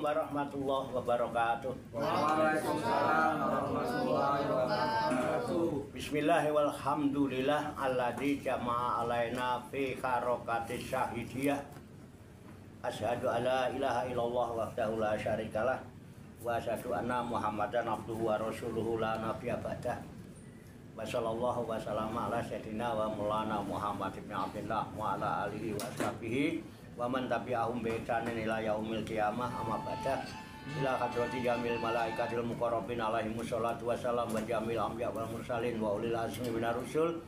warahmatullahi wabarakatuh. Waalaikumsalam warahmatullahi wabarakatuh. Bismillahirrahmanirrahim. Walhamdulillah alladzi jama'a alaina fi harakatis syahidiyah. Asyhadu alla ilaha illallah wahdahu la syarikalah wa asyhadu anna Muhammadan abduhu wa rasuluhu la nabiyya ba'dah. Wa sallallahu wa sallama ala sayyidina wa maulana Muhammad ibn Abdullah wa ala alihi wa sahbihi wa man tabi'ahum bi ihsanin ila yaumil qiyamah amma ba'da. Ila hadrati jamil malaikatil muqarrabin alaihimus sholatu wassalam wa jamil anbiya wal mursalin wa ulil azmi minar rusul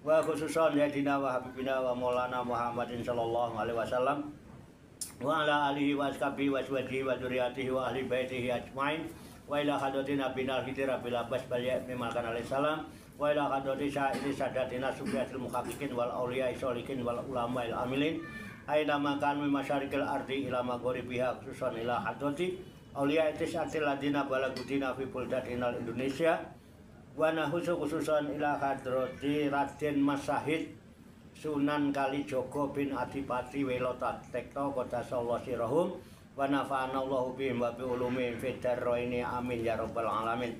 wa khususan sayyidina wa habibina wa maulana Muhammadin sallallahu alaihi wasallam wa ala alihi wa ashabihi wa azwajihi wa dzurriyyatihi wa ahli baitihi ajmain wa ila hadratin nabiyina hidra bil abbas bal ya'mil kana alaihi salam wa ila hadrati sa'iri sadatina subiyatul muhaqqiqin wal auliya sholikin wal ulama il amilin aina makan min masyarikil ardi ila maghribiha khususan ila hadrati auliya tisatil ladina balagudina fi buldatinal Indonesia wa nahusu khususan ila hadrati Raden Masahid Sunan Kalijogo bin Adipati Welota Tekto Kota Solo Sirahum wa nafa'ana Allahu bihim wa bi ulumihim fid dharraini amin ya rabbal alamin.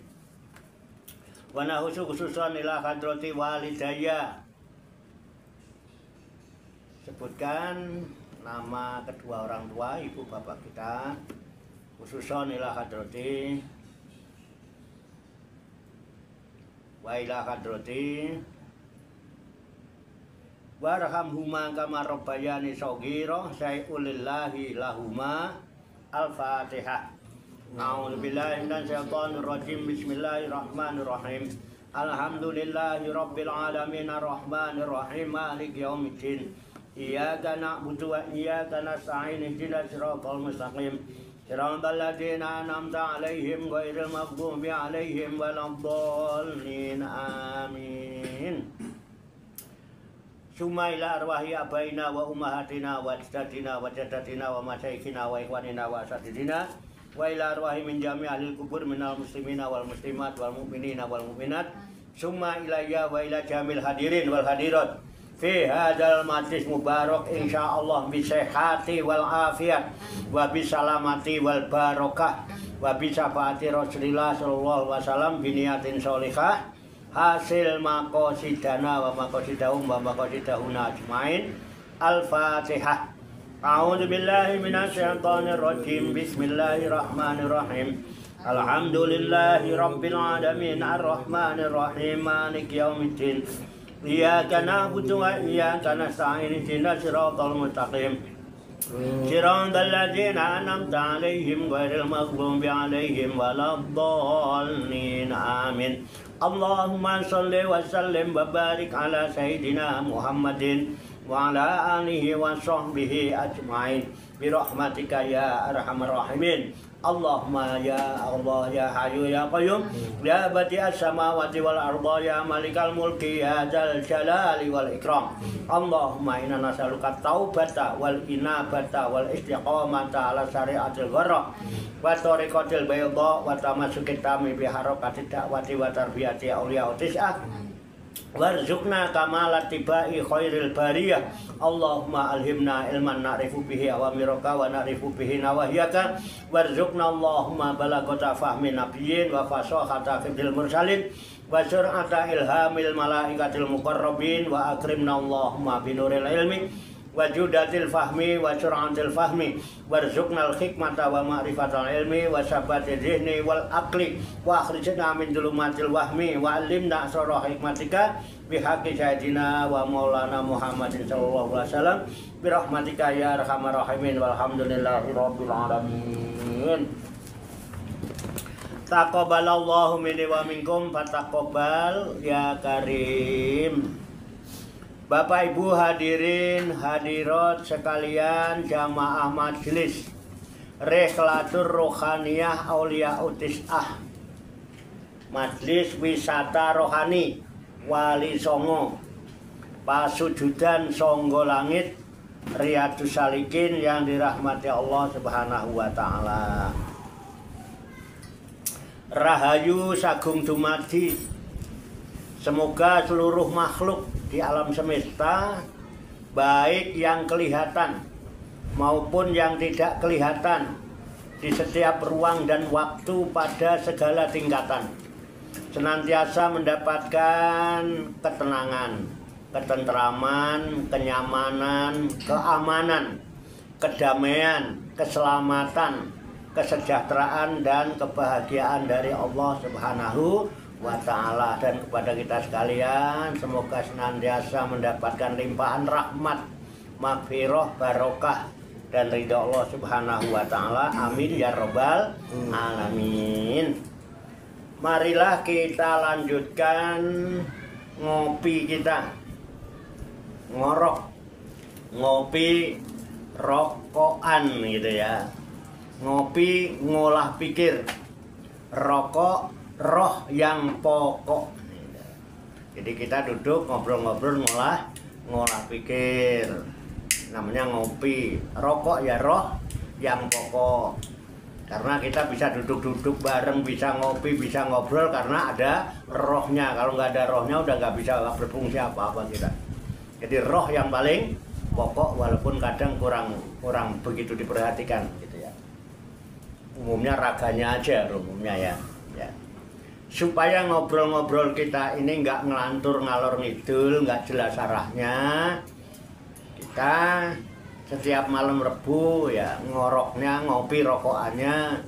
Wa nahusu khususan ila hadrati walidayya. Sebutkan nama kedua orang tua ibu bapak kita, khususan ila hadrati wa ila hadrati warhamhuma kama rabbayani shaghira sayulillahi lahuma. Al-Fatihah. A'udzubillahi minasyaitonir rajim. Bismillahirrahmanirrahim. Alhamdulillahi rabbil alamin arrahmanir rahim maliki yaumiddin. Iyyaka na'budu wa iyyaka nasta'in ihdinas siratal mustaqim. Siratal ladzina an'amta 'alaihim ghairil maghdubi 'alaihim waladdallin. Amin. Summa ila arwahi abaina wa ummahatina wa ajdatina wa jaddatina wa masyayikhina wa ikhwanina wa asatidina wa ila arwahi min jami' ahlil kubur minal muslimina wal muslimat wal mu'minina wal mu'minat. Summa ilayya wa ila jamil hadirin wal hadirat fi hadzal majlis mubarak insyaallah bi sihhati wal afiyat wa bi salamati wal barakah wa bi syafaati Rasulillah sallallahu alaihi wasallam bi niyatin sholihah hasil maqasidana wa maqasidahum wa maqasidahuna ajmain. Al-Fatihah. A'udzu billahi minasyaitonir rajim. Bismillahirrahmanirrahim. Alhamdulillahi rabbil alamin arrahmanir rahim maliki yaumiddin. Iyyaka na'budu wa iyyaka nasta'in ihdinas siratal mustaqim. Siratal ladzina an'amta 'alaihim ghairil maghdubi 'alaihim waladdallin. Amin. Allahumma sholli wa sallim wa barik ala sayyidina Muhammadin wa ala alihi wa sahbihi ajmain bi rahmatika ya arhamar rahimin. Allahumma ya Allah ya Hayyu ya Qayyum ya badi'as samawati wal arda ya malikal mulki ya dzal jalali wal ikram. Allahumma inna nas'aluka taubata wal inabata wal istiqamata ala syari'atil gharra wa tariqatil bayda wa tamassukit tami bi harakati da'wati wa tarbiyati auliya tis'ah warzuqna kamalat tibai khairil bariyah. Allahumma alhimna ilman na'rifu bihi awamiraka wa na'rifu bihi nawahiyaka warzuqna Allahumma balagata fahmi nabiyyin wa fasahata fidil mursalin wa sur'ata ilhamil malaikatil muqarrabin wa akrimna Allahumma binuril ilmi wa judatil fahmi wa sur'atil fahmi warzuqnal hikmata wa ma'rifatal ilmi wa sabati dhihni wal aqli wa akhrijna min dhulumatil wahmi wa alimna asrar hikmatika bihaqqi sayyidina wa maulana Muhammadin sallallahu alaihi wasallam bi rahmatika ya arhamar rahimin walhamdulillahi rabbil alamin. Taqabbalallahu minni wa minkum fataqabbal ya karim. Bapak Ibu hadirin hadirat sekalian jamaah majelis Rihlatur Rohaniyah Aulia Tis'ah, Majelis Wisata Rohani Wali Songo Pasujudan Songgo Langit Riyadus Salikin yang dirahmati Allah Subhanahu wa taala. Rahayu sagung dumadi. Semoga seluruh makhluk di alam semesta, baik yang kelihatan maupun yang tidak kelihatan, di setiap ruang dan waktu pada segala tingkatan, senantiasa mendapatkan ketenangan, ketentraman, kenyamanan, keamanan, kedamaian, keselamatan, kesejahteraan dan kebahagiaan dari Allah Subhanahu wa Ta'ala. Dan kepada kita sekalian, semoga senantiasa mendapatkan limpahan rahmat, maghfirah, barokah dan ridha Allah Subhanahu wa Ta'ala. Amin ya rabbal alamin. Marilah kita lanjutkan ngopi kita, ngorok, ngopi rokokan gitu ya, ngopi ngolah pikir, rokok roh yang pokok. Jadi kita duduk ngobrol-ngobrol ngolah pikir, namanya ngopi. Rokok ya roh yang pokok, karena kita bisa duduk-duduk bareng, bisa ngopi, bisa ngobrol karena ada rohnya. Kalau nggak ada rohnya udah nggak bisa berfungsi apa-apa kita. Jadi roh yang paling pokok, walaupun kadang kurang begitu diperhatikan gitu ya. Umumnya raganya aja umumnya ya. Supaya ngobrol-ngobrol kita ini nggak ngelantur ngalor ngidul, nggak jelas arahnya, kita setiap malam Rebu ya ngoroknya, ngopi rokokannya,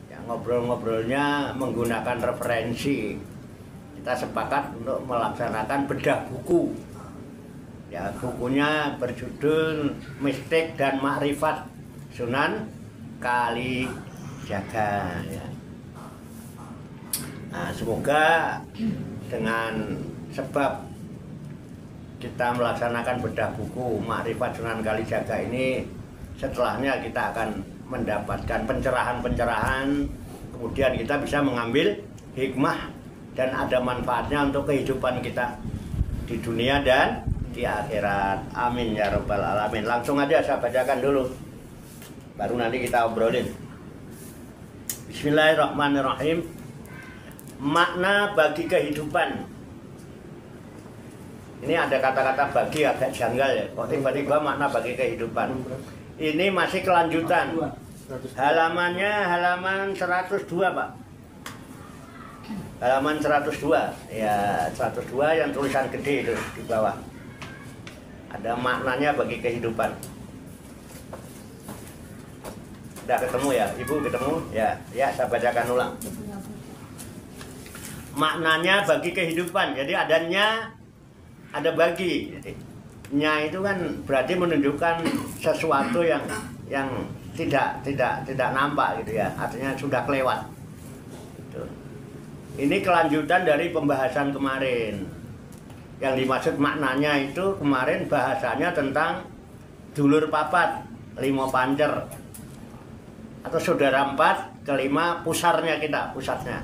ya ngobrol-ngobrolnya menggunakan referensi. Kita sepakat untuk melaksanakan bedah buku. Ya, bukunya berjudul Mistik dan Makrifat Sunan Kalijaga ya. Nah, semoga dengan sebab kita melaksanakan bedah buku Makrifat Sunan Kalijaga ini, setelahnya kita akan mendapatkan pencerahan-pencerahan, kemudian kita bisa mengambil hikmah dan ada manfaatnya untuk kehidupan kita di dunia dan di akhirat. Amin ya rabbal alamin. Langsung aja saya bacakan dulu, baru nanti kita obrolin. Bismillahirrahmanirrahim. Makna bagi kehidupan. Ini ada kata-kata bagi agak janggal ya. Kok tiba-tiba makna bagi kehidupan. Ini masih kelanjutan. Halamannya halaman 102, Pak. Halaman 102. Ya, 102 yang tulisan gede itu di bawah. Ada maknanya bagi kehidupan. Udah ketemu ya? Ibu ketemu? Ya, saya bacakan ulang. Maknanya bagi kehidupan. Jadi adanya ada bagi. Jadi, nya itu kan berarti menunjukkan sesuatu yang tidak nampak gitu ya. Artinya sudah kelewat. Gitu. Ini kelanjutan dari pembahasan kemarin. Yang dimaksud maknanya itu kemarin bahasanya tentang dulur papat, limo pancer, atau saudara empat, kelima pusarnya kita, pusatnya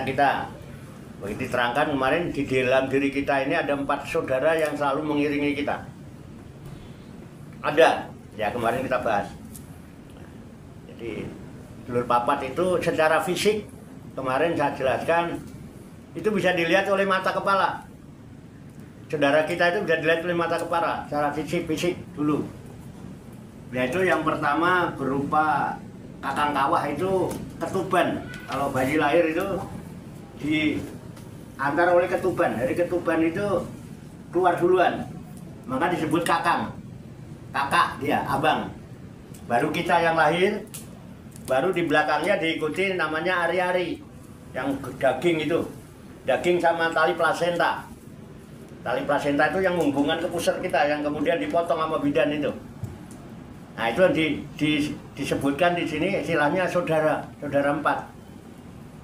kita. Begitu diterangkan kemarin, di dalam diri kita ini ada 4 saudara yang selalu mengiringi kita. Ada, ya kemarin kita bahas. Jadi dulur papat itu secara fisik kemarin saya jelaskan itu bisa dilihat oleh mata kepala. Saudara kita itu bisa dilihat oleh mata kepala secara fisik dulu. Yaitu yang pertama berupa kakang kawah itu ketuban. Kalau bayi lahir itu diantar oleh ketuban. Dari ketuban itu keluar duluan, maka disebut kakang. Kakak dia, abang. Baru kita yang lahir, baru di belakangnya diikuti namanya ari-ari, yang daging itu, daging sama tali plasenta. Tali plasenta itu yang menghubungkan ke pusar kita, yang kemudian dipotong sama bidan itu. Nah itu disebutkan di sini istilahnya saudara 4.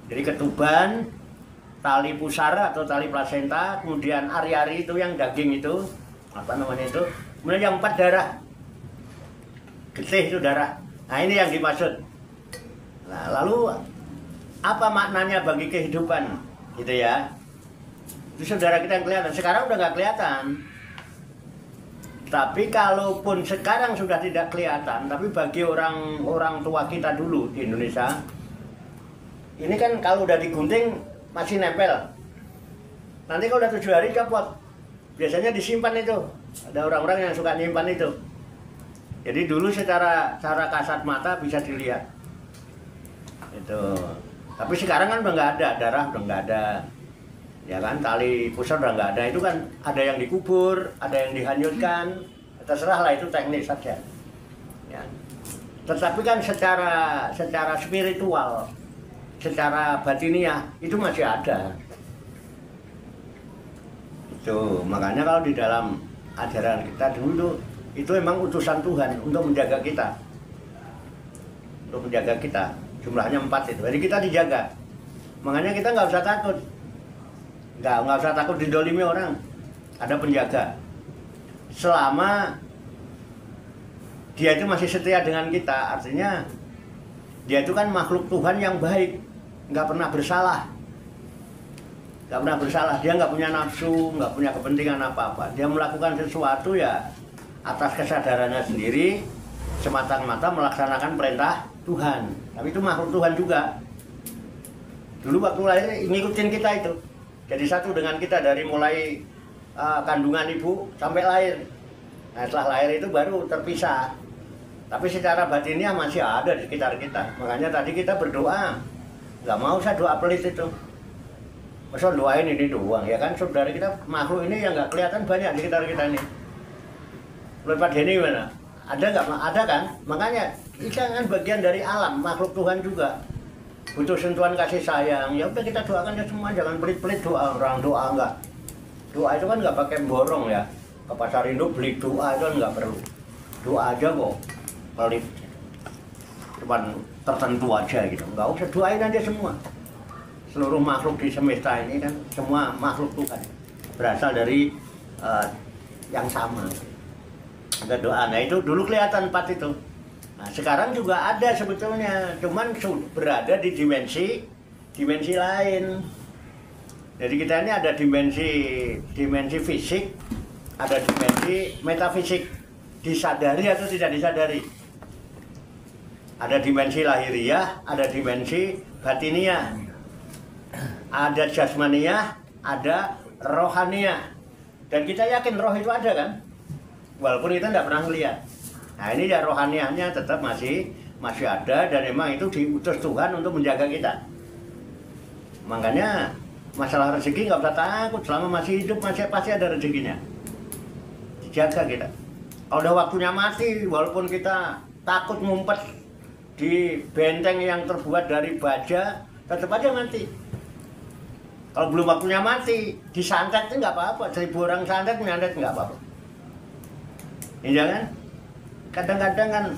Jadi ketuban, tali pusara atau tali plasenta, kemudian ari-ari itu yang daging itu, apa namanya itu, kemudian yang 4 darah, getih itu darah. Nah ini yang dimaksud. Nah lalu apa maknanya bagi kehidupan, gitu ya? Itu saudara kita yang kelihatan. Sekarang udah nggak kelihatan. Tapi kalaupun sekarang sudah tidak kelihatan, tapi bagi orang tua kita dulu di Indonesia, ini kan kalau udah digunting masih nempel. Nanti kalau udah 7 hari copot. Biasanya disimpan itu. Ada orang-orang yang suka nyimpan itu. Jadi dulu secara kasat mata bisa dilihat. Itu. Tapi sekarang kan udah nggak ada, darah udah nggak ada, ya kan, tali pusar udah nggak ada. Itu kan ada yang dikubur, ada yang dihanyutkan, terserah lah, itu teknis saja. Ya. Tetapi kan secara spiritual, secara batiniah itu masih ada. Itu makanya kalau di dalam ajaran kita dulu itu memang utusan Tuhan untuk menjaga kita, jumlahnya 4 itu. Jadi kita dijaga, makanya kita nggak usah takut, nggak usah takut didolimi orang. Ada penjaga selama dia itu masih setia dengan kita, artinya dia itu kan makhluk Tuhan yang baik, nggak pernah bersalah. Dia nggak punya nafsu, nggak punya kepentingan apa-apa. Dia melakukan sesuatu ya atas kesadarannya sendiri, semata-mata melaksanakan perintah Tuhan. Tapi itu makhluk Tuhan juga. Dulu waktu lahir ngikutin kita itu, jadi satu dengan kita dari mulai kandungan ibu sampai lahir. Nah, setelah lahir itu baru terpisah. Tapi secara batinnya masih ada di sekitar kita. Makanya tadi kita berdoa, nggak mau saya doa pelit itu. Masa doain ini doang, ya kan, saudara kita makhluk ini yang nggak kelihatan banyak di sekitar kita ini. Lepas ini mana? Ada nggak? Ada kan? Makanya kita kan bagian dari alam, makhluk Tuhan juga. Butuh sentuhan kasih sayang. Ya udah kita doakan ya semua, jangan pelit-pelit doa. Orang doa enggak. Doa itu kan nggak pakai borong ya. Ke pasar induk beli doa itu kan nggak perlu. Doa aja kok. Pelit. Cuman tertentu aja gitu. Nggak usah, doain aja semua. Seluruh makhluk di semesta ini kan semua makhluk Tuhan, berasal dari yang sama. Ada doa. Nah itu dulu kelihatan 4 itu. Nah sekarang juga ada sebetulnya, cuman berada di dimensi lain. Jadi kita ini ada dimensi fisik, ada dimensi metafisik, disadari atau tidak disadari. Ada dimensi lahiriah, ada dimensi batiniah. Ada jasmaniah, ada rohaniah. Dan kita yakin roh itu ada kan? Walaupun kita tidak pernah melihat. Nah ini ya rohaniahnya tetap masih ada, dan memang itu diutus Tuhan untuk menjaga kita. Makanya masalah rezeki nggak usah takut, selama masih hidup pasti ada rezekinya. Dijaga kita. Kalau udah waktunya mati, walaupun kita takut ngumpet di benteng yang terbuat dari baja, tetap aja mati. Kalau belum waktunya mati, disantet itu nggak apa-apa. 1000 orang santet, nyantet nggak apa-apa. Iya kan? Kadang-kadang kan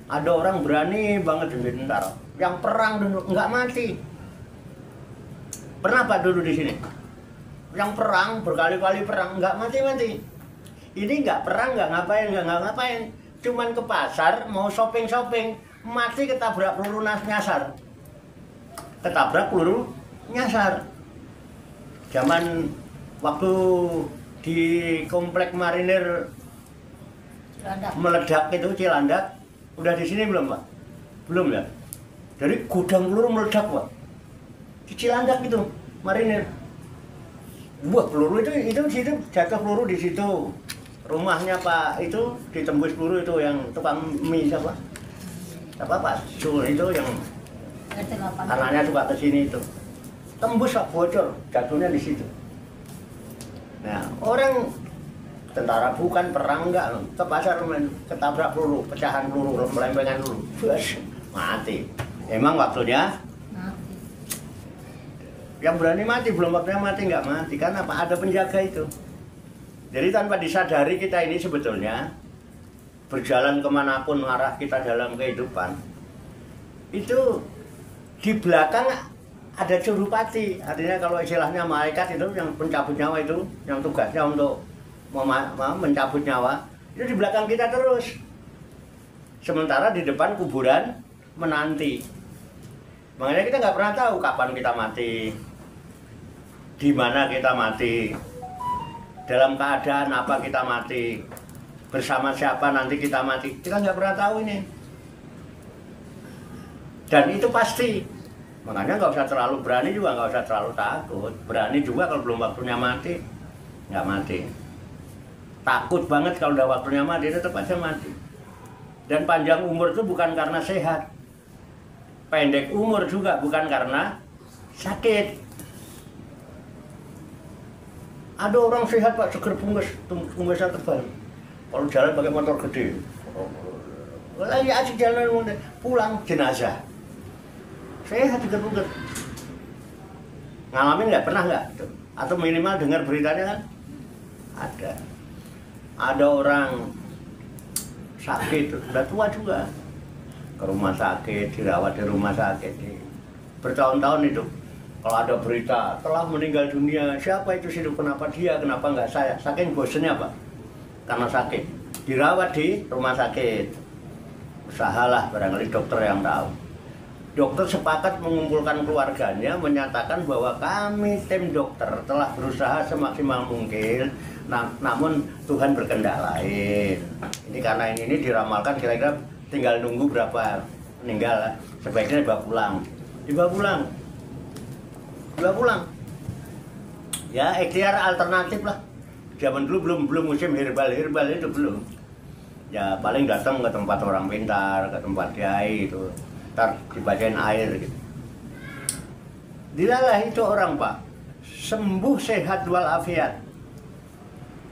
ada orang berani banget di tentara, yang perang dulu nggak mati. Pernah Pak dulu di sini? Yang perang berkali-kali perang nggak mati-mati. Ini nggak perang, nggak ngapain. Cuman ke pasar mau shopping, mati ketabrak peluru nyasar. Zaman waktu di komplek marinir meledak itu Cilandak, udah di sini belum Pak? Belum ya? Jadi gudang peluru meledak Pak, di Cilandak itu marinir. Wah peluru itu situ, jatuh peluru di situ. Rumahnya Pak itu ditembus peluru itu, yang tukang mie siapa? Pak Sul itu yang anaknya suka kesini itu. Tembus Pak, bocor, jatuhnya di situ. Nah, orang tentara bukan perang enggak, ke pasar ketabrak peluru, pecahan peluru, melempengan peluru, mati. Emang waktunya mati. Yang berani mati, belum waktunya mati nggak mati, karena apa? Ada penjaga itu. Jadi tanpa disadari kita ini sebetulnya berjalan kemanapun arah kita dalam kehidupan, itu di belakang ada jurupati. Artinya kalau istilahnya malaikat itu yang pencabut nyawa itu, yang tugasnya untuk mencabut nyawa, itu di belakang kita terus. Sementara di depan kuburan menanti. Makanya kita nggak pernah tahu kapan kita mati, di mana kita mati, dalam keadaan apa kita mati, bersama siapa nanti kita mati. Kita nggak pernah tahu ini. Dan itu pasti. Makanya nggak usah terlalu berani juga, nggak usah terlalu takut. Berani juga kalau belum waktunya mati, nggak mati. Takut banget kalau udah waktunya mati, tetap aja mati. Dan panjang umur itu bukan karena sehat. pendek umur juga bukan karena sakit. Ada orang sehat Pak, seger kumisnya tebal. Kalau jalan pakai motor gede, lagi asik jalan pulang jenazah. Sehat seger pungus. Ngalamin nggak? Pernah nggak? Atau minimal dengar beritanya kan? Ada orang sakit, udah tua juga, ke rumah sakit, dirawat di rumah sakit bertahun-tahun itu. Kalau ada berita telah meninggal dunia, siapa itu sih? Kenapa dia? Kenapa nggak saya? Saking bosennya Pak, karena sakit dirawat di rumah sakit. Usahalah, barangkali dokter yang tahu. Dokter sepakat mengumpulkan keluarganya, menyatakan bahwa kami tim dokter telah berusaha semaksimal mungkin, namun Tuhan berkehendak lain. Ini karena ini diramalkan kira-kira tinggal nunggu berapa meninggal, sebaiknya dibawa pulang. Ya ikhtiar alternatif lah. Zaman dulu belum musim herbal itu belum. Ya paling datang ke tempat orang pintar, ke tempat kiai itu. Ntar dibacain air gitu. Dilalah itu orang Pak, sembuh sehat walafiat.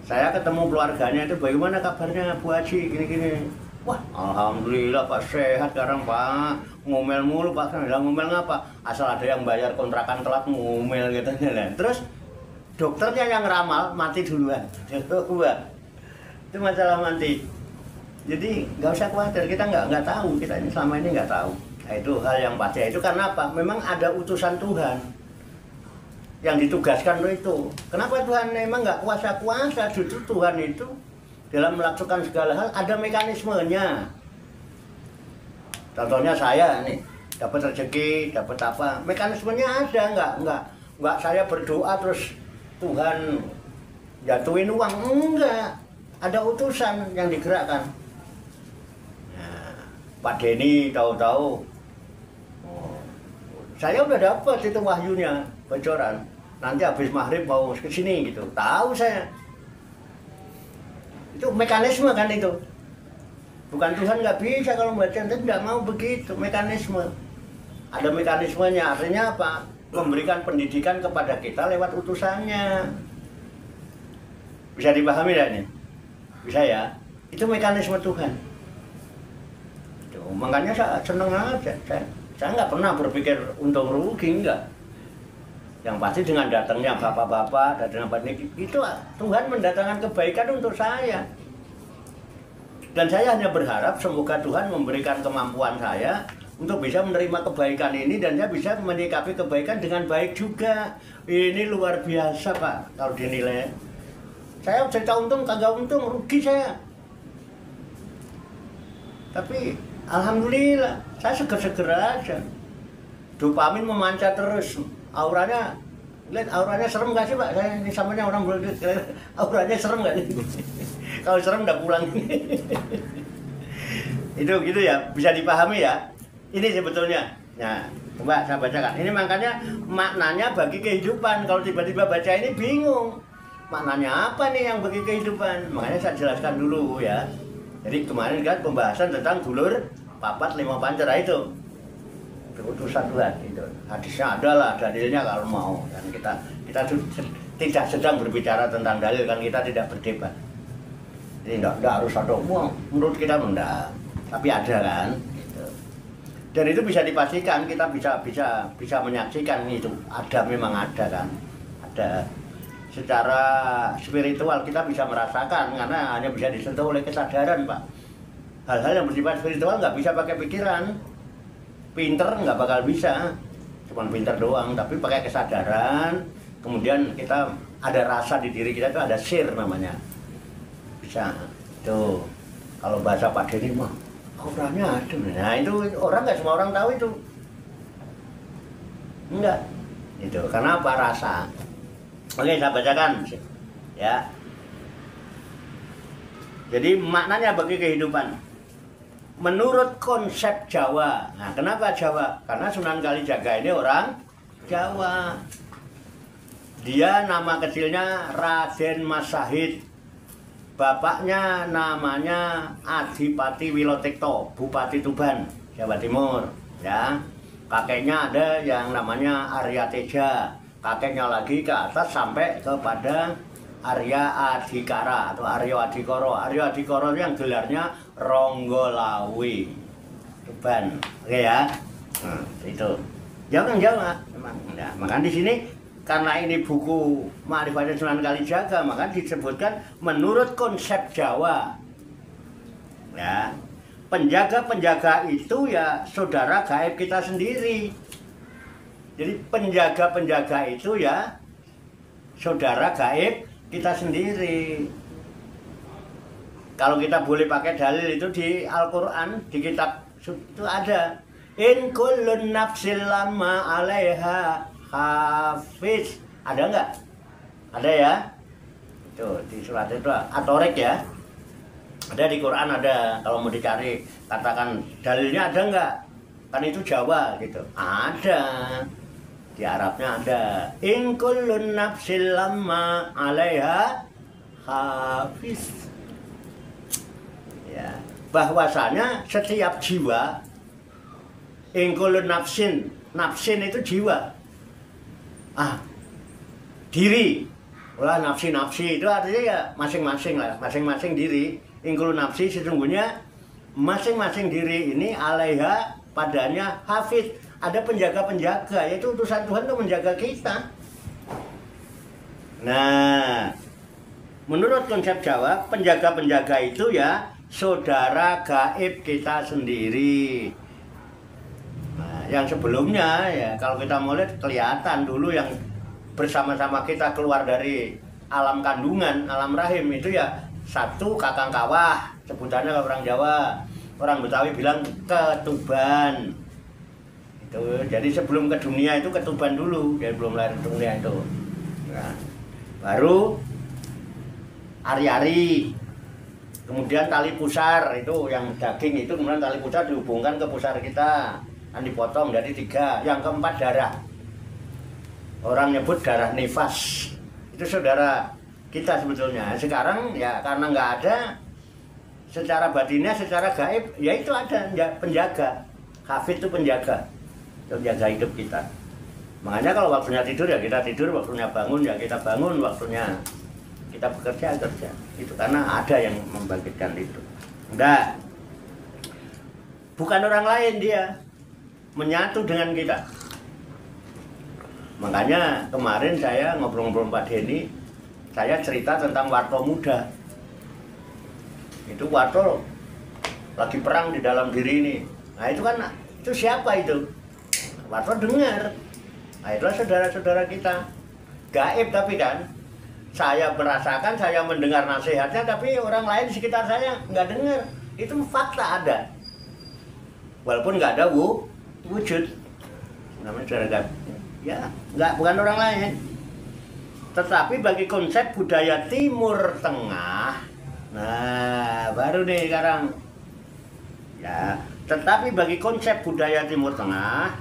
Saya ketemu keluarganya itu, bagaimana kabarnya Bu Haji gini-gini. Wah alhamdulillah Pak, sehat sekarang Pak. Ngomel mulu Pak, ngomel ngapa? Asal ada yang bayar kontrakan telat ngomel gitu. Terus dokternya yang ramal mati duluan. Itu masalah mati. Jadi nggak usah khawatir, kita nggak tahu, kita ini selama ini nggak tahu. Nah, itu hal yang pasti. Itu karena apa? Memang ada utusan Tuhan yang ditugaskan itu. Kenapa Tuhan memang nggak kuasa-kuasa? Justru Tuhan itu dalam melakukan segala hal ada mekanismenya. Contohnya saya nih dapat rezeki, dapat apa? Mekanismenya ada, nggak saya berdoa terus Tuhan jatuhin uang, enggak. Ada utusan yang digerakkan. Pak Denny tahu-tahu, saya udah dapat itu wahyunya, bocoran. Nanti habis maghrib mau ke sini gitu, tahu saya. Itu mekanisme kan itu. Bukan Tuhan nggak bisa kalau baca, tidak mau begitu, mekanisme. Ada mekanismenya, artinya apa? Memberikan pendidikan kepada kita lewat utusannya. Bisa dipahami ya ini? Bisa ya? Itu mekanisme Tuhan. Makanya saya seneng aja, saya nggak pernah berpikir untung rugi, enggak. Yang pasti dengan datangnya bapak-bapak, datangnya bapak itu Tuhan mendatangkan kebaikan untuk saya. Dan saya hanya berharap semoga Tuhan memberikan kemampuan saya untuk bisa menerima kebaikan ini dan saya bisa menyikapi kebaikan dengan baik juga. Ini luar biasa Pak, kalau dinilai. Saya cerita untung, kagak untung, rugi saya. Tapi alhamdulillah, saya seger-seger aja. Dopamin memancar terus. Auranya, lihat auranya serem gak sih Pak? Saya ini samanya orang boleh auranya serem gak sih? Kalau serem udah pulang. Itu gitu ya, bisa dipahami ya. Ini sebetulnya. Nah, coba saya bacakan. Ini makanya maknanya bagi kehidupan. Kalau tiba-tiba baca ini bingung. Maknanya apa nih yang bagi kehidupan? Makanya saya jelaskan dulu ya. Jadi kemarin kan pembahasan tentang dulur papat lima pancara itu utusan Tuhan itu. Hadisnya adalah dalilnya kalau mau. Dan kita tidak sedang berbicara tentang dalil, kan kita tidak berdebat. Jadi tidak harus ada uang. Menurut kita enggak, tapi ada kan. Gitu. Dan itu bisa dipastikan, kita bisa menyaksikan itu ada, memang ada kan. Ada. Secara spiritual kita bisa merasakan karena hanya bisa disentuh oleh kesadaran Pak. Hal-hal yang bersifat spiritual nggak bisa pakai pikiran, pinter nggak bakal bisa, cuma pinter doang. Tapi pakai kesadaran, kemudian kita ada rasa di diri kita, itu ada sir namanya. Bisa tuh. Kalau bahasa Pak Denny mah auranya ada. Nah itu orang, nggak semua orang tahu itu. Enggak. Itu karena apa? Rasa. Oke, saya bacakan ya. Jadi maknanya bagi kehidupan menurut konsep Jawa. Nah, kenapa Jawa? Karena Sunan Kalijaga ini orang Jawa. Dia nama kecilnya Raden Mas Sahid. Bapaknya namanya Adipati Wilotekto, Bupati Tuban, Jawa Timur, ya. kakeknya ada yang namanya Arya Teja, kakeknya lagi ke atas sampai kepada Arya Adhikara atau Aryo Adhikoro. Aryo Adhikoro yang gelarnya Ronggolawe, Tuban, oke ya. Nah, itu jangan memang. Nah, maka di sini karena ini buku Ma'rifatul Sunan Kalijaga, maka disebutkan menurut konsep Jawa. Ya, penjaga-penjaga itu ya saudara gaib kita sendiri. Jadi penjaga-penjaga itu ya saudara gaib kita sendiri. Kalau kita boleh pakai dalil itu di Al-Quran, di kitab itu ada. In kullun nafsil lama 'alaiha hafiz. Ada enggak? Ada ya? Itu di surat itu At-Tariq ya. Ada di Quran ada, kalau mau dicari katakan dalilnya ada enggak? Kan itu Jawa gitu. Ada. Di Arabnya ada. In kullun nafsil lama 'alaiha hafiz. Ya, bahwasanya setiap jiwa in kullun nafsin, nafsin itu jiwa. Diri. Lah nafsi itu artinya ya masing-masing lah, masing-masing diri. Ingkulu nafsi sesungguhnya masing-masing diri ini alaiha padanya hafiz, ada penjaga-penjaga, yaitu utusan Tuhan untuk menjaga kita. Nah, menurut konsep Jawa, penjaga-penjaga itu ya saudara gaib kita sendiri. Nah, yang sebelumnya ya kalau kita mau lihat kelihatan dulu yang bersama-sama kita keluar dari alam kandungan, alam rahim itu ya satu kakang kawah, sebutannya kalau orang Jawa, orang Betawi bilang ketuban. Itu jadi sebelum ke dunia itu ketuban dulu, dia belum lahir ke dunia itu. Nah, baru ari-ari, kemudian tali pusar itu yang daging itu, kemudian tali pusar dihubungkan ke pusar kita, kan dipotong jadi 3. Yang keempat darah. Orang nyebut darah nifas, itu saudara kita sebetulnya. Sekarang ya karena nggak ada secara batinnya, secara gaib ya itu ada penjaga. Hafid itu penjaga hidup kita. Makanya kalau waktunya tidur ya kita tidur, waktunya bangun ya kita bangun, waktunya kita bekerja kerja. Itu karena ada yang membangkitkan itu. Enggak, bukan orang lain, dia menyatu dengan kita. Makanya kemarin saya ngobrol-ngobrol Pak Denny, saya cerita tentang Warto muda. Itu Warto lagi perang di dalam diri ini. Nah itu kan, itu siapa itu? Warto dengar. Nah itulah saudara-saudara kita. Gaib tapi kan, saya merasakan, saya mendengar nasihatnya, tapi orang lain di sekitar saya nggak dengar. Itu fakta ada. Walaupun nggak ada wujud. Namanya saudara gaib. Ya, bukan orang lain. Tetapi bagi konsep budaya Timur Tengah, nah baru nih sekarang. Ya, tetapi bagi konsep budaya Timur Tengah,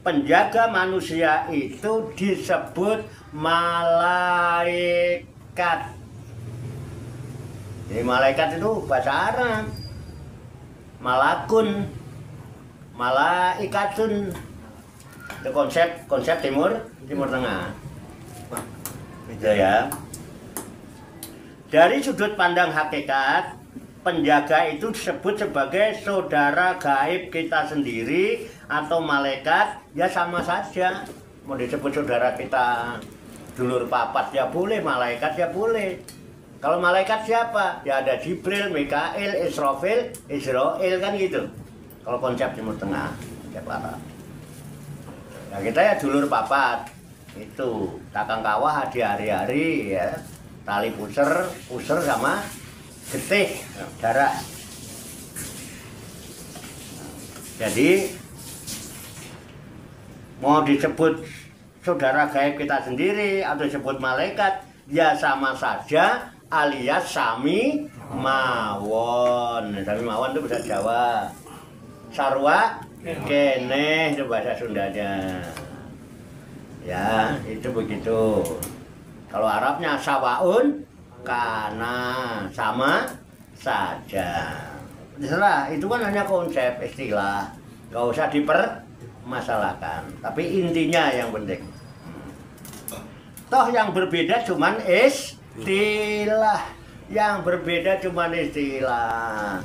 penjaga manusia itu disebut malaikat. Jadi malaikat itu bahasa Arab. Malakun, malaikatun. Itu konsep Timur Tengah. Gitu ya. Dari sudut pandang hakikat, penjaga itu disebut sebagai saudara gaib kita sendiri atau malaikat, ya sama saja. Mau disebut saudara kita dulur papat ya boleh, malaikat ya boleh. Kalau malaikat siapa? Ya ada Jibril, Mikail, Israfil, Israel kan gitu. Kalau konsep Timur Tengah, siapa? Nah, kita ya dulur papat, itu kakang kawah di hari-hari ya, tali pusar sama getih darah. Jadi mau disebut saudara gaib kita sendiri atau disebut malaikat ya sama saja, alias sami mawon. Sami mawon itu bahasa Jawa. Sarwa keneh itu bahasa Sundanya. Ya, itu begitu. Kalau Arabnya sawaun kana, sama saja. Terserah, itu kan hanya konsep istilah. Gak usah dipermasalahkan. Tapi intinya yang penting. Toh yang berbeda cuman istilah. Yang berbeda cuman istilah.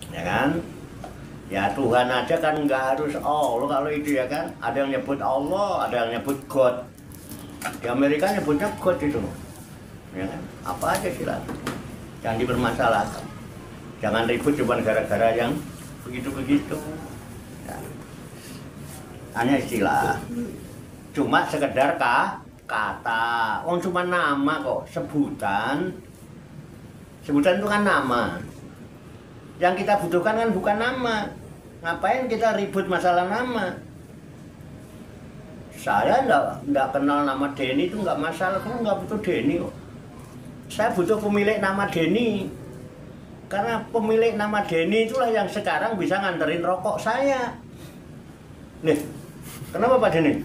Ya kan? Ya Tuhan aja kan nggak harus Allah kalau itu ya kan. Ada yang nyebut Allah, ada yang nyebut God. Di Amerika nyebutnya God itu. Ya kan? Apa aja silakan. Jangan dipermasalahkan. Jangan ribut cuma gara-gara yang begitu-begitu. Ya. Hanya istilah. Cuma sekedar kata. Oh cuma nama kok, sebutan. Sebutan itu kan nama. Yang kita butuhkan kan bukan nama. Ngapain kita ribut masalah nama? Saya enggak kenal nama Denny itu enggak masalah. Kamu enggak butuh Denny kok. Saya butuh pemilik nama Denny. Karena pemilik nama Denny itulah yang sekarang bisa nganterin rokok saya. Nih, kenapa Pak Denny?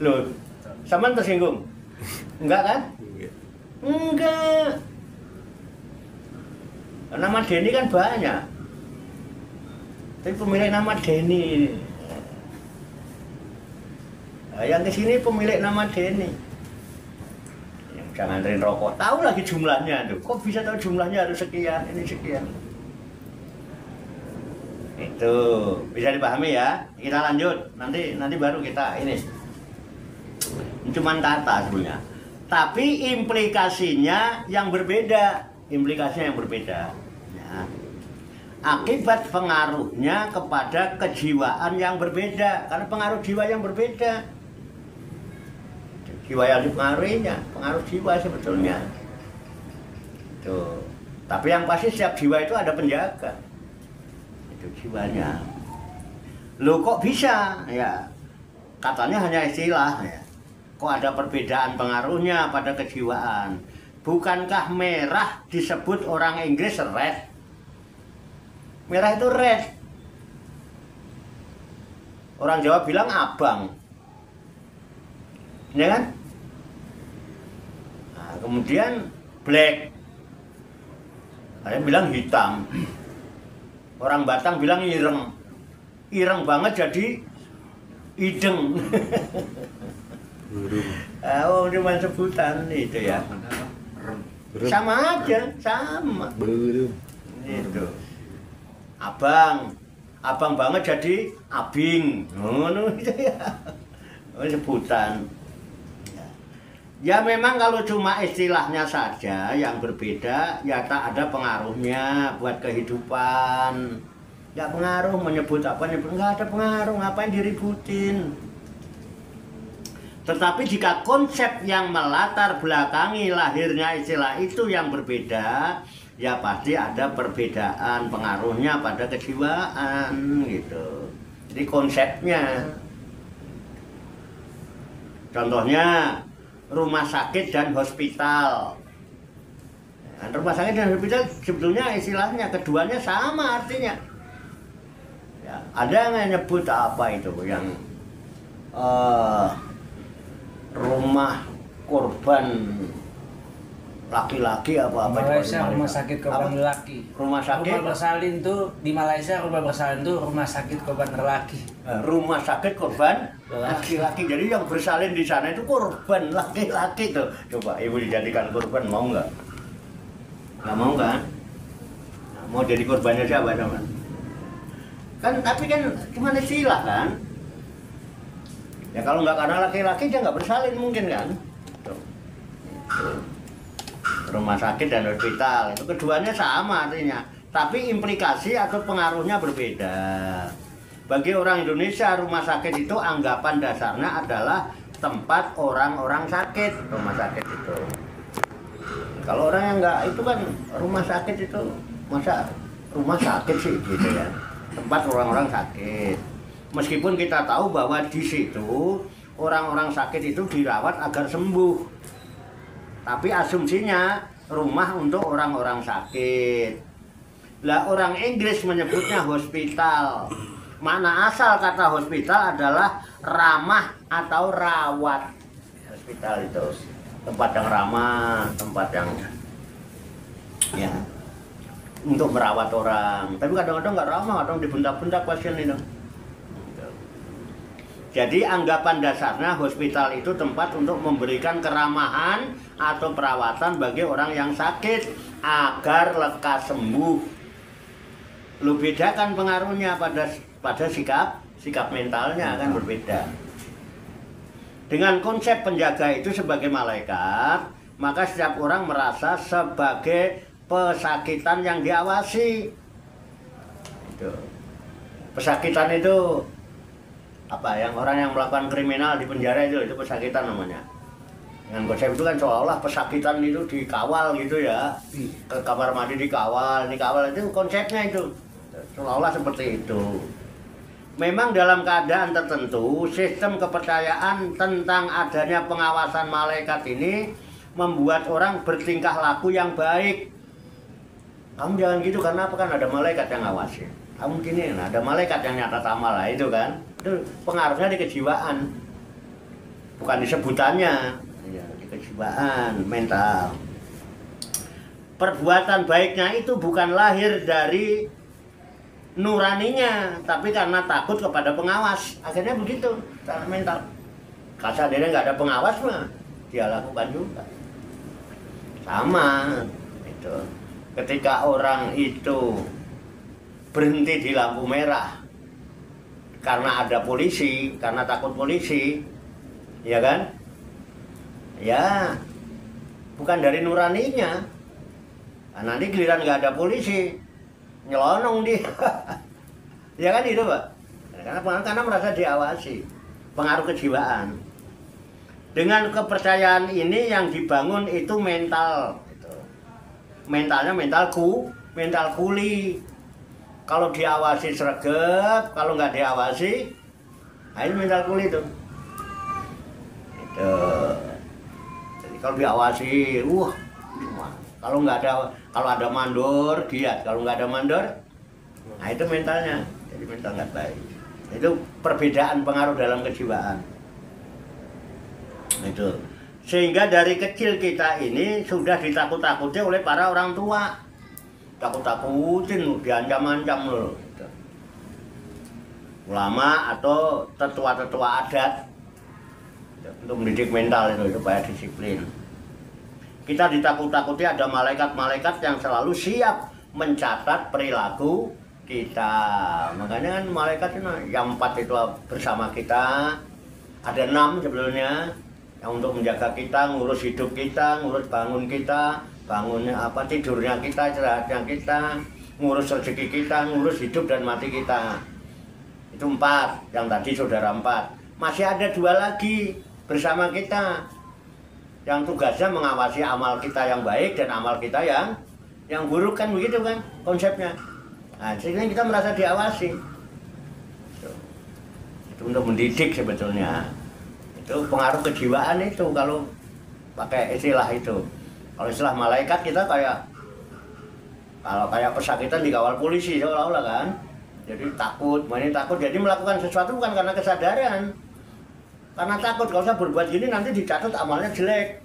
Loh, sampean tersinggung? Enggak kan? Enggak. Nama Denny kan banyak. Tapi pemilik nama Denny. Nah, yang kesini pemilik nama Denny. Jangan nganterin rokok, tahu lagi jumlahnya tuh. Kok bisa tahu jumlahnya harus sekian, ini sekian. Itu bisa dipahami ya. Kita lanjut, nanti baru kita ini. Cuman kata sebenarnya. Tapi implikasinya yang berbeda, implikasinya yang berbeda. Ya. Akibat pengaruhnya kepada kejiwaan yang berbeda, karena pengaruh jiwa yang berbeda. Jiwa yang dipengaruhinya, pengaruh jiwa sebetulnya. Tuh. Tapi yang pasti setiap jiwa itu ada penjaga. Itu jiwanya. Loh kok bisa? Ya, katanya hanya istilah. Ya. Kok ada perbedaan pengaruhnya pada kejiwaan? Bukankah merah disebut orang Inggris red? Merah itu red. Orang Jawa bilang abang. Ya kan? Kemudian black, ada yang bilang hitam, orang Batang bilang ireng, ireng banget jadi ideng. Oh cuma sebutan itu ya, sama aja, sama. Itu abang banget jadi abing, itu ya, sebutan. Ya memang kalau cuma istilahnya saja yang berbeda, ya tak ada pengaruhnya buat kehidupan. Ya pengaruh menyebut apa, nggak ada pengaruh, ngapain diributin. Tetapi jika konsep yang melatar belakangi lahirnya istilah itu yang berbeda, ya pasti ada perbedaan pengaruhnya pada kejiwaan gitu. Jadi konsepnya. Contohnya rumah sakit dan hospital. Nah, rumah sakit dan hospital sebetulnya istilahnya keduanya sama artinya. Ya, ada yang nyebut apa itu yang rumah korban laki-laki apa Malaysia rumah sakit korban lelaki. Rumah sakit rumah bersalin tuh di Malaysia rumah bersalin tuh rumah sakit korban lelaki. Rumah sakit korban laki-laki. Jadi yang bersalin di sana itu korban laki-laki tuh. Coba ibu dijadikan korban mau nggak? Nggak mau kan? Nah, mau jadi korbannya siapa teman? Kan tapi kan cuma istilah kan? Ya kalau nggak karena laki-laki dia nggak bersalin mungkin kan? Tuh. Rumah sakit dan hospital itu keduanya sama artinya, tapi implikasi atau pengaruhnya berbeda. Bagi orang Indonesia rumah sakit itu anggapan dasarnya adalah tempat orang-orang sakit. Rumah sakit itu kalau orang yang enggak itu kan rumah sakit itu masa rumah sakit sih gitu ya, tempat orang-orang sakit. Meskipun kita tahu bahwa di situ orang-orang sakit itu dirawat agar sembuh, tapi asumsinya rumah untuk orang-orang sakit. Lah orang Inggris menyebutnya hospital. Makna asal kata hospital adalah ramah atau rawat. Hospital itu tempat yang ramah, tempat yang ya untuk merawat orang. Tapi kadang-kadang nggak ramah, kadang dibentak-bentak pasien itu. Jadi anggapan dasarnya hospital itu tempat untuk memberikan keramahan atau perawatan bagi orang yang sakit agar lekas sembuh. Lu bedakan pengaruhnya pada sikap mentalnya kan berbeda. Dengan konsep penjaga itu sebagai malaikat, maka setiap orang merasa sebagai pesakitan yang diawasi. Itu. Pesakitan itu apa? Yang orang yang melakukan kriminal di penjara itu pesakitan namanya. Dengan konsep itu kan seolah-olah pesakitan itu dikawal gitu ya, ke kamar mandi dikawal itu konsepnya itu, seolah-olah seperti itu. Memang dalam keadaan tertentu, sistem kepercayaan tentang adanya pengawasan malaikat ini membuat orang bertingkah laku yang baik. Kamu jangan gitu karena apa? Kan ada malaikat yang ngawasi. Kamu gini, ada malaikat yang nyatat amal lah itu kan. Itu pengaruhnya di kejiwaan, bukan di sebutannya, ya, di kejiwaan mental. Perbuatan baiknya itu bukan lahir dari nuraninya, tapi karena takut kepada pengawas. Akhirnya begitu secara mental. Kasadarnya nggak ada pengawas mah dia lakukan juga. Sama itu. Ketika orang itu berhenti di lampu merah karena ada polisi, karena takut polisi, ya kan? Ya, bukan dari nuraninya. Nah, nanti giliran nggak ada polisi, nyelonong dia. Ya kan itu, Pak? Karena merasa diawasi, pengaruh kejiwaan. Dengan kepercayaan ini yang dibangun itu mental. Gitu. Mentalnya mental kuli. Kalau diawasi sregep, kalau nggak diawasi, nah ini mental kuli itu. Jadi kalau diawasi, kalau ada mandor, giat. Kalau nggak ada mandor, nah itu mentalnya. Jadi mental nggak baik. Itu perbedaan pengaruh dalam kejiwaan. Itu. Sehingga dari kecil kita ini sudah ditakut-takuti oleh para orang tua. Takut-takutin, diancam-ancam loh. Ulama atau tetua-tetua adat untuk mendidik mental itu supaya disiplin. Kita ditakut-takuti ada malaikat-malaikat yang selalu siap mencatat perilaku kita. Makanya kan malaikat itu yang 4 itu bersama kita. Ada 6 sebetulnya yang untuk menjaga kita, ngurus hidup kita, ngurus bangun kita, tidurnya kita, istirahatnya kita, ngurus rezeki kita, ngurus hidup dan mati kita. Itu 4, yang tadi saudara 4. Masih ada 2 lagi bersama kita yang tugasnya mengawasi amal kita yang baik dan amal kita yang buruk, kan begitu kan konsepnya. Nah, sehingga kita merasa diawasi. Itu untuk mendidik sebetulnya. Itu pengaruh kejiwaan itu kalau pakai istilah itu. Kalau istilah malaikat kita kayak pesakitan dikawal polisi seolah-olah kan. Jadi takut, jadi melakukan sesuatu bukan karena kesadaran. Karena takut, kalau saya berbuat gini nanti dicatat amalnya jelek.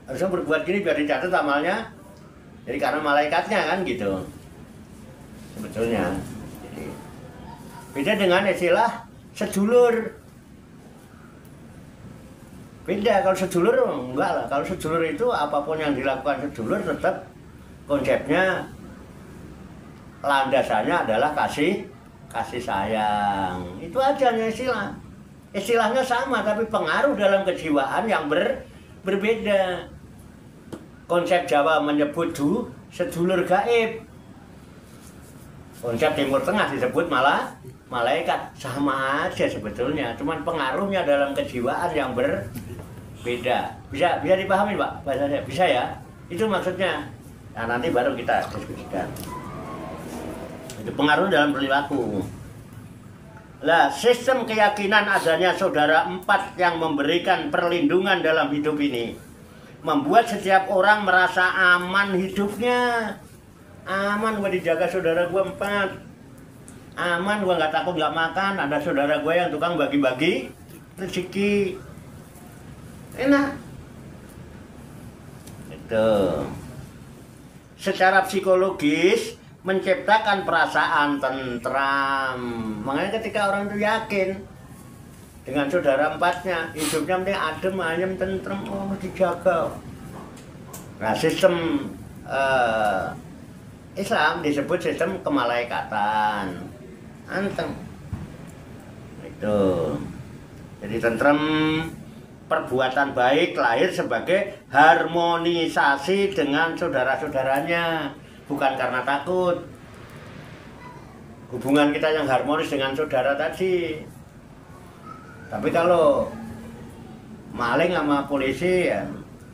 Harusnya berbuat gini biar dicatat amalnya. Jadi karena malaikatnya kan gitu. Sebetulnya. Jadi, beda dengan istilah sedulur. Beda, kalau sedulur enggak lah. Kalau sedulur itu apapun yang dilakukan sedulur tetap konsepnya landasannya adalah kasih sayang. Itu aja istilah. Istilahnya sama tapi pengaruh dalam kejiwaan yang berbeda. Konsep Jawa menyebut sedulur gaib. Konsep Timur Tengah disebut malah malaikat. Sama aja sebetulnya, cuman pengaruhnya dalam kejiwaan yang berbeda. Bisa dipahami, Pak? Bahasanya bisa ya? Itu maksudnya. Nah, nanti baru kita diskusikan. Itu pengaruh dalam perilaku. Lah, sistem keyakinan adanya saudara 4 yang memberikan perlindungan dalam hidup ini membuat setiap orang merasa aman hidupnya. Aman, gua dijaga saudara gua 4. Aman, gua nggak takut nggak makan. Ada saudara gua yang tukang bagi-bagi rezeki. Enak. Itu. Secara psikologis menciptakan perasaan tentram. Makanya ketika orang itu yakin dengan saudara empatnya, hidupnya penting adem, ayem, tentrem, oh dijaga. Nah, sistem Islam disebut sistem kemalaikatan, anteng. Itu. Jadi tentrem, perbuatan baik lahir sebagai harmonisasi dengan saudara-saudaranya, bukan karena takut. Hubungan kita yang harmonis dengan saudara tadi. Tapi kalau maling sama polisi ya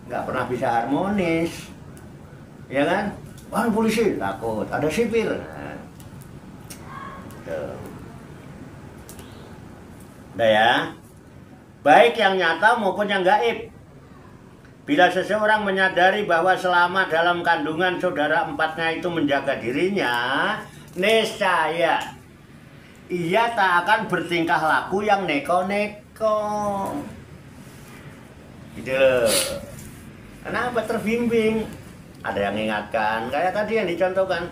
nggak pernah bisa harmonis, ya kan? Wah, polisi takut, ada sipir. Nah, udah ya. Baik yang nyata maupun yang gaib. Bila seseorang menyadari bahwa selama dalam kandungan saudara empatnya itu menjaga dirinya, niscaya ia tak akan bertingkah laku yang neko-neko. Gitu. Kenapa terbimbing? Ada yang ingatkan, kayak tadi yang dicontohkan.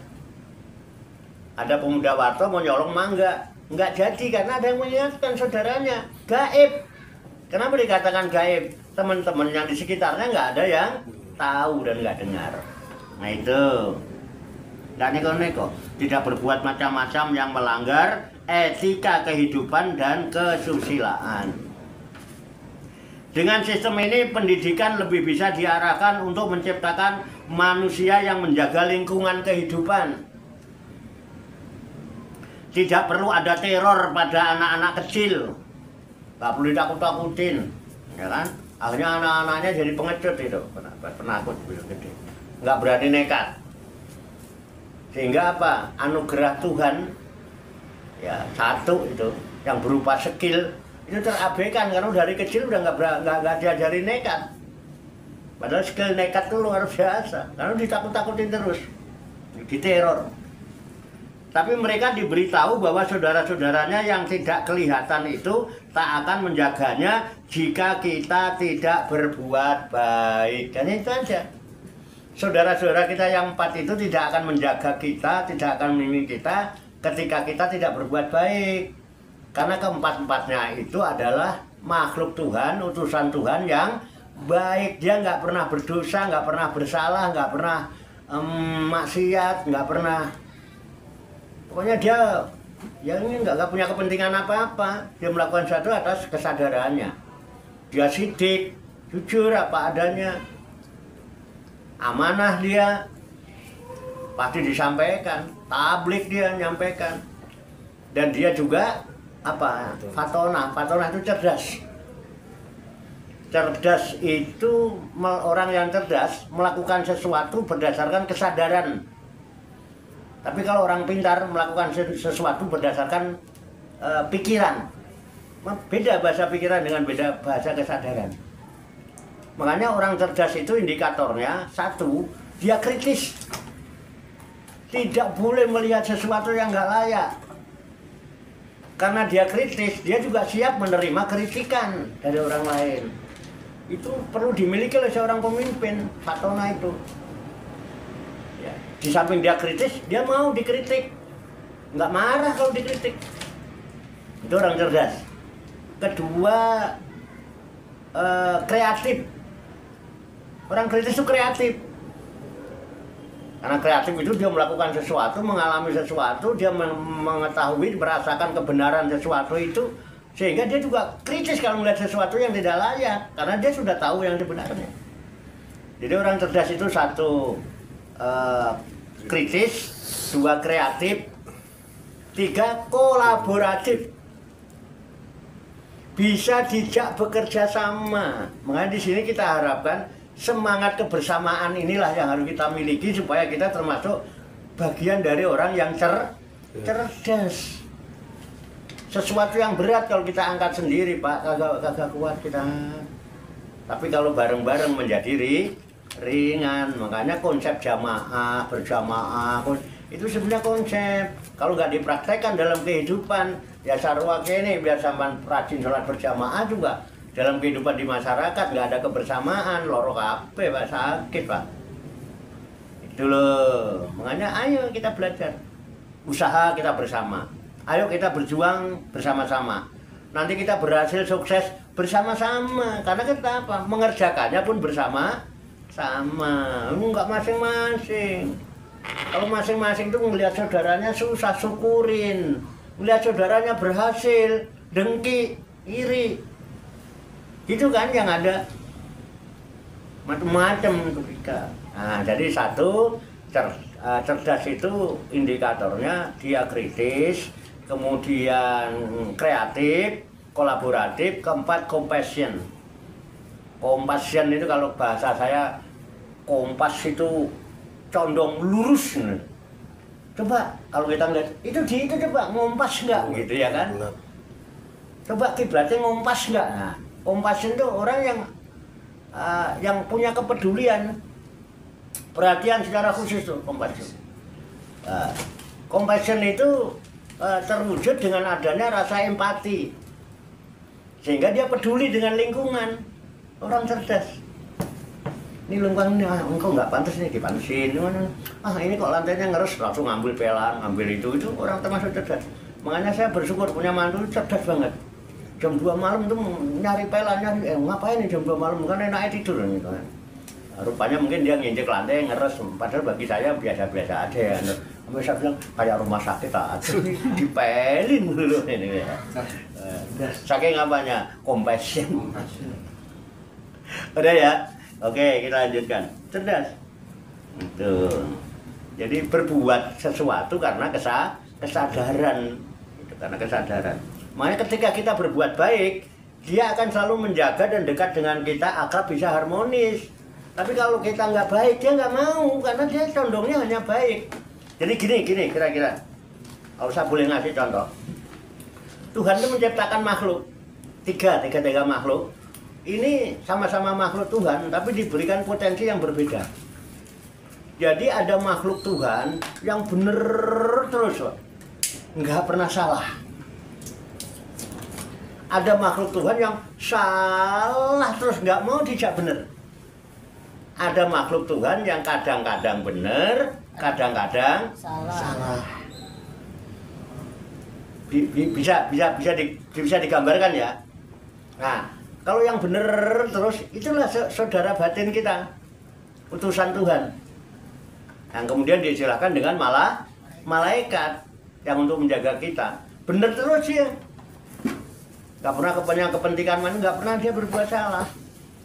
Ada pemuda warto mau nyolong mangga, nggak jadi karena ada yang mengingatkan saudaranya. Gaib. Kenapa dikatakan gaib? Teman-teman yang di sekitarnya nggak ada yang tahu dan nggak dengar. Nah itu. Nggak neko-neko. Tidak berbuat macam-macam yang melanggar etika kehidupan dan kesusilaan. Dengan sistem ini pendidikan lebih bisa diarahkan untuk menciptakan manusia yang menjaga lingkungan kehidupan. Tidak perlu ada teror pada anak-anak kecil. Gak perlu ditakut-takutin, ya kan? Akhirnya anak-anaknya jadi pengecut itu, penakut gede. Nggak berani nekat. Sehingga apa? Anugerah Tuhan, ya satu itu yang berupa skill itu terabaikan karena dari kecil udah nggak diajari nekat. Padahal skill nekat itu luar biasa, karena ditakut-takutin terus, diteror. Tapi mereka diberitahu bahwa saudara-saudaranya yang tidak kelihatan itu tak akan menjaganya jika kita tidak berbuat baik. Dan itu aja. Saudara-saudara kita yang empat itu tidak akan menjaga kita, tidak akan melindungi kita ketika kita tidak berbuat baik. Karena keempat-empatnya itu adalah makhluk Tuhan, utusan Tuhan yang baik. Dia nggak pernah berdosa, nggak pernah bersalah, nggak pernah maksiat, nggak pernah. Pokoknya dia yang ini nggak punya kepentingan apa-apa. Dia melakukan sesuatu atas kesadarannya. Dia sidik, jujur apa adanya. Amanah dia, pasti disampaikan. Tablik dia menyampaikan. Dan dia juga apa? Fatonah. Fatonah itu cerdas. Cerdas itu orang yang cerdas melakukan sesuatu berdasarkan kesadaran. Tapi kalau orang pintar melakukan sesuatu berdasarkan pikiran, beda bahasa pikiran dengan beda bahasa kesadaran. Makanya orang cerdas itu indikatornya satu, dia kritis, tidak boleh melihat sesuatu yang nggak layak. Karena dia kritis, dia juga siap menerima kritikan dari orang lain. Itu perlu dimiliki oleh seorang pemimpin, Fatona itu. Di samping dia kritis, dia mau dikritik. Nggak marah kalau dikritik. Itu orang cerdas. Kedua, kreatif. Orang kritis itu kreatif. Karena kreatif itu dia melakukan sesuatu, mengalami sesuatu, dia mengetahui, merasakan kebenaran sesuatu itu. Sehingga dia juga kritis kalau melihat sesuatu yang tidak layak. Karena dia sudah tahu yang sebenarnya. Jadi orang cerdas itu satu, kritis, dua kreatif, tiga kolaboratif, bisa dijak bekerja sama. Makanya di sini kita harapkan semangat kebersamaan inilah yang harus kita miliki supaya kita termasuk bagian dari orang yang cerdas. Sesuatu yang berat kalau kita angkat sendiri, Pak, kagak kuat kita. Tapi kalau bareng-bareng menjadi ringan. Makanya konsep jamaah, berjamaah itu sebenarnya konsep. Kalau nggak dipraktekkan dalam kehidupan, ya sarwa kene biar sampean rajin sholat berjamaah juga dalam kehidupan di masyarakat nggak ada kebersamaan, loro kabeh Pak, sakit Pak. Itu loh. Makanya ayo kita belajar. Usaha kita bersama. Ayo kita berjuang bersama-sama. nanti kita berhasil sukses bersama-sama. Karena kita apa? Mengerjakannya pun bersama-sama. Enggak masing-masing. Kalau masing-masing itu melihat saudaranya susah, syukurin. Melihat saudaranya berhasil, dengki, iri. Itu kan yang ada macam-macam untuk kita. Nah, jadi satu, cerdas itu indikatornya dia kritis, kemudian kreatif, kolaboratif, keempat compassion. Compassion itu kalau bahasa saya, kompas itu condong lurus. Coba kalau kita lihat itu coba ngompas nggak gitu ya kan? Coba kiblatnya ngompas nggak? Nah, compassion itu orang yang punya kepedulian, perhatian secara khusus tuh compassion. Compassion itu terwujud dengan adanya rasa empati, sehingga dia peduli dengan lingkungan. Orang cerdas. Ini lingkungan ini, engkau nggak pantas nih dipantesin. Ini kok lantainya ngeres, langsung ngambil pelan, ngambil itu orang termasuk cerdas. Makanya saya bersyukur punya mantu cerdas banget. Jam 2 malam tuh nyari pelan, ngapain nih jam 2 malam, kan enaknya tidur gitu kan. Rupanya mungkin dia nginjek lantai ngeres, padahal bagi saya biasa-biasa aja ya. Sampai saya bilang kayak rumah sakit aja, dipelin dulu ini ya. Saking apanya? Compassion. Udah ya? Oke, kita lanjutkan. Cerdas. Itu. Jadi berbuat sesuatu karena kesadaran. Itu karena kesadaran. Makanya ketika kita berbuat baik, dia akan selalu menjaga dan dekat dengan kita, akrab, bisa harmonis. Tapi kalau kita nggak baik, dia nggak mau karena dia condongnya hanya baik. Jadi gini kira-kira. Kalau saya boleh ngasih contoh. Tuhan itu menciptakan makhluk. Tiga makhluk. Ini sama-sama makhluk Tuhan, tapi diberikan potensi yang berbeda. Jadi ada makhluk Tuhan yang bener terus, nggak pernah salah. Ada makhluk Tuhan yang salah terus, nggak mau dijak bener. Ada makhluk Tuhan yang kadang-kadang bener, kadang-kadang salah. Bisa digambarkan ya. Nah, kalau yang benar terus, itulah saudara batin kita, utusan Tuhan. Yang kemudian diistilahkan dengan malaikat yang untuk menjaga kita. Benar terus ya. Gak pernah kepentingan mana, gak pernah dia berbuat salah.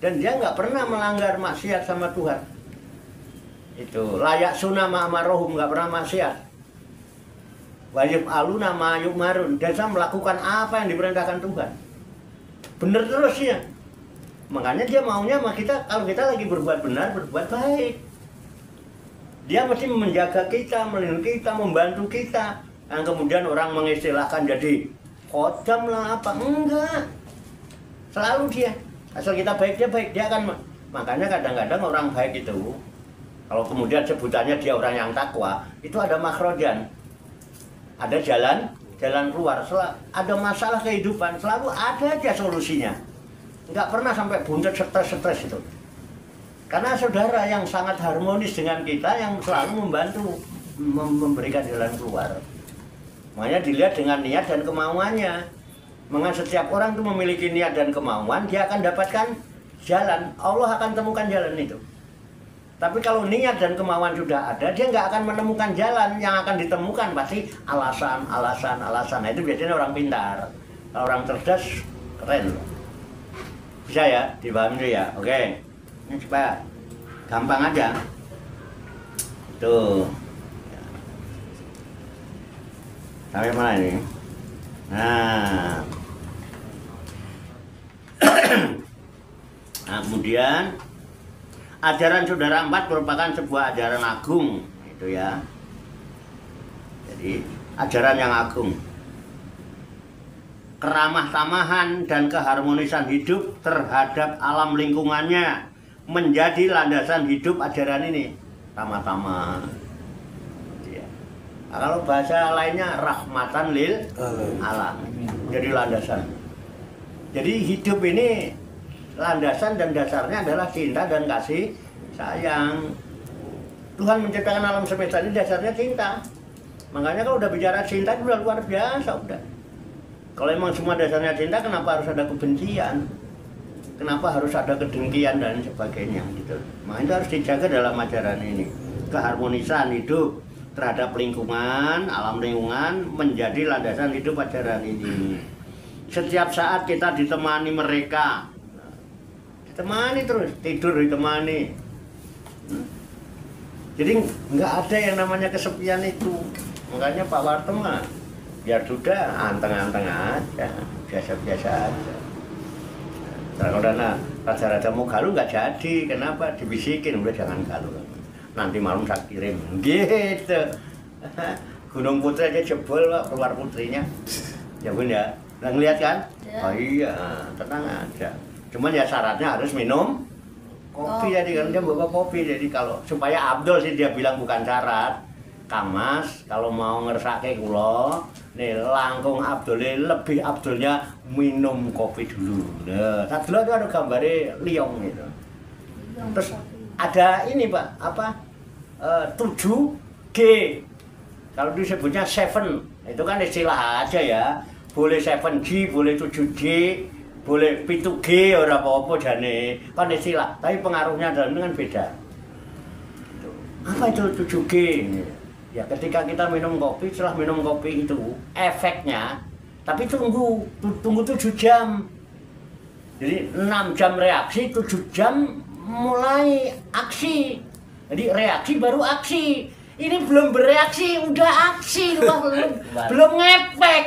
Dan dia gak pernah melanggar maksiat sama Tuhan. Itu layak sunnah ma'amarohum, gak pernah maksiat. Wajib aluna ma'ayub marun. Dan saya melakukan apa yang diperintahkan Tuhan. Bener terus ya. Makanya dia maunya sama kita, kalau kita lagi berbuat benar, berbuat baik. Dia mesti menjaga kita, melindungi kita, membantu kita. Yang kemudian orang mengistilahkan jadi kodam lah apa, enggak. Selalu dia, asal kita baik, dia baik, dia akan. Makanya kadang-kadang orang baik itu, kalau kemudian sebutannya dia orang yang takwa, itu ada makhrojan. Ada jalan keluar. Ada masalah kehidupan, selalu ada aja solusinya. Nggak pernah sampai buntut stres itu. Karena saudara yang sangat harmonis dengan kita, yang selalu membantu memberikan jalan keluar. Makanya dilihat dengan niat dan kemauannya. Maka setiap orang itu memiliki niat dan kemauan, dia akan dapatkan jalan. Allah akan temukan jalan itu. Tapi kalau niat dan kemauan sudah ada, dia nggak akan menemukan jalan. Yang akan ditemukan pasti alasan. Nah, itu biasanya orang pintar. Kalau orang cerdas, keren. Bisa ya, dipahami ya. Oke, ini supaya gampang aja. Tuh. Sampai mana ini? Nah, nah kemudian ajaran saudara empat merupakan sebuah ajaran agung, itu ya. Jadi ajaran yang agung. Keramah tamahan dan keharmonisan hidup terhadap alam lingkungannya menjadi landasan hidup ajaran ini. Ramah tamah. Ya. Nah, kalau bahasa lainnya rahmatan lil alam. Jadi landasan. Jadi hidup ini landasan dan dasarnya adalah cinta dan kasih sayang. Tuhan menciptakan alam semesta ini dasarnya cinta. Makanya kalau udah bicara cinta itu udah luar biasa udah. Kalau emang semua dasarnya cinta, kenapa harus ada kebencian? Kenapa harus ada kedengkian dan sebagainya gitu. Nah, itu harus dijaga dalam ajaran ini. Keharmonisan hidup terhadap lingkungan, alam lingkungan menjadi landasan hidup ajaran ini. Setiap saat kita ditemani mereka, ditemani terus, tidur ditemani. Jadi nggak ada yang namanya kesepian itu. Makanya Pak Warto mah biar sudah anteng-anteng aja, biasa-biasa aja. Karena raja-raja mau galuh nggak jadi, kenapa? Dibisikin, udah jangan galuh. Nanti malam saya kirim, gitu. Gunung Putri aja jebol Pak, keluar putrinya. Ya Bun ya, udah ngeliat kan? Ya. Oh iya, tenang aja. Cuman ya syaratnya harus minum kopi, jadi kan dia bawa kopi. Jadi kalau supaya Abdul sih dia bilang bukan syarat. Kang Mas kalau mau ngersake kula nih langkung Abdul lebih Abdulnya minum kopi dulu. Nah, tak dulu ada gambarnya liong gitu. Terus ada ini Pak, apa 7G. Kalau disebutnya 7, itu kan istilah aja ya. Boleh 7G, boleh 7G, boleh 7G, ora apa-apa jane. Kan istilah, tapi pengaruhnya dalam kan beda. Apa itu 7G? Ya ketika kita minum kopi, setelah minum kopi itu efeknya, tapi tunggu 7 jam. Jadi 6 jam reaksi, 7 jam mulai aksi. Jadi reaksi baru aksi. Ini belum bereaksi, udah aksi, belum ngepek.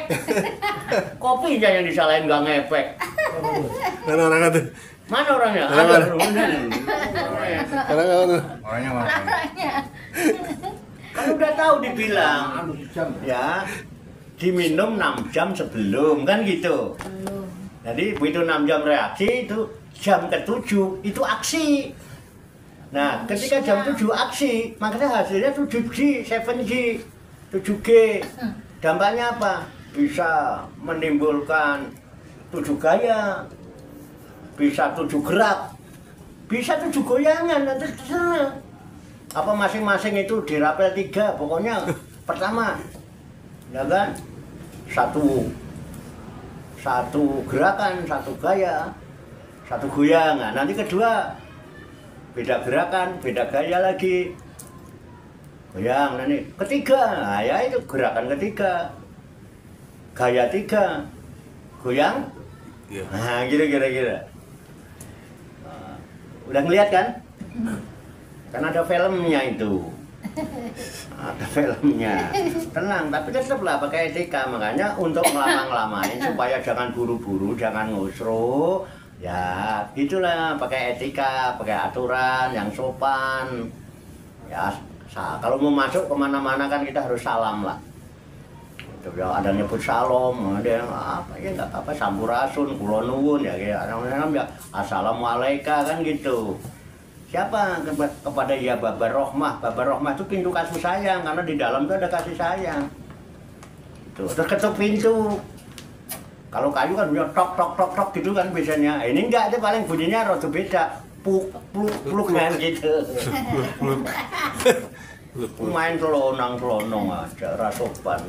Kopinya yang disalahin nggak ngepek. Mana orangnya tuh? Mana orangnya? Mana? Ada Orangnya. Orangnya mana? kan udah tahu dibilang ya diminum 6 jam sebelum kan gitu. Jadi begitu 6 jam reaksi itu jam ke-7 itu aksi. Nah ketika jam 7 aksi makanya hasilnya 7G, 7G, 7G. Dampaknya apa? Bisa menimbulkan 7 gaya, bisa 7 gerak, bisa 7 goyangan, nanti terserah. Apa masing-masing itu dirapel 3, pokoknya pertama ya kan satu gerakan, 1 gaya, 1 goyangan. Nanti kedua beda gerakan, beda gaya lagi, goyang. Nanti ketiga, nah ya itu gerakan ketiga, gaya 3, goyang. Iya. Nah gitu kira-kira. Udah ngeliat kan? Kan ada filmnya itu, ada filmnya. Tenang, tapi tetaplah pakai etika. Makanya untuk ngelama-ngelamain supaya jangan buru-buru, jangan ngusru. Ya gitulah, pakai etika, pakai aturan yang sopan. Ya kalau mau masuk kemana-mana kan kita harus salam lah. Itu ya ada nyebut salam, ada yang apa ya nggak apa sampurasun, kula nuwun ya kayak orang-orang ya assalamualaikum kan gitu. Siapa kepada ya Babar Rohmah. Babar Rohmah itu pintu kasih sayang, karena di dalam itu ada kasih sayang. Terus ketuk pintu. Kalau kayu kan punya tok tok tok tok gitu kan biasanya. Ini enggak, itu paling bunyinya rada beda. Puk pluk pluk kan gitu. Main selonang aja, rasopan.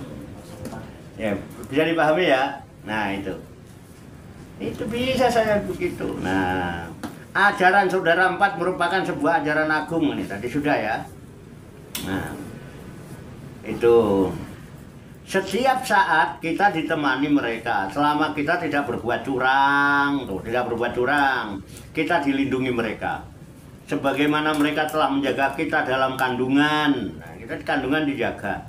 Ya, bisa dipahami ya. Nah itu bisa saya begitu. Nah, ajaran Saudara 4 merupakan sebuah ajaran agung ini tadi sudah ya. Nah, itu setiap saat kita ditemani mereka selama kita tidak berbuat curang, kita dilindungi mereka. Sebagaimana mereka telah menjaga kita dalam kandungan, nah, kita di kandungan dijaga.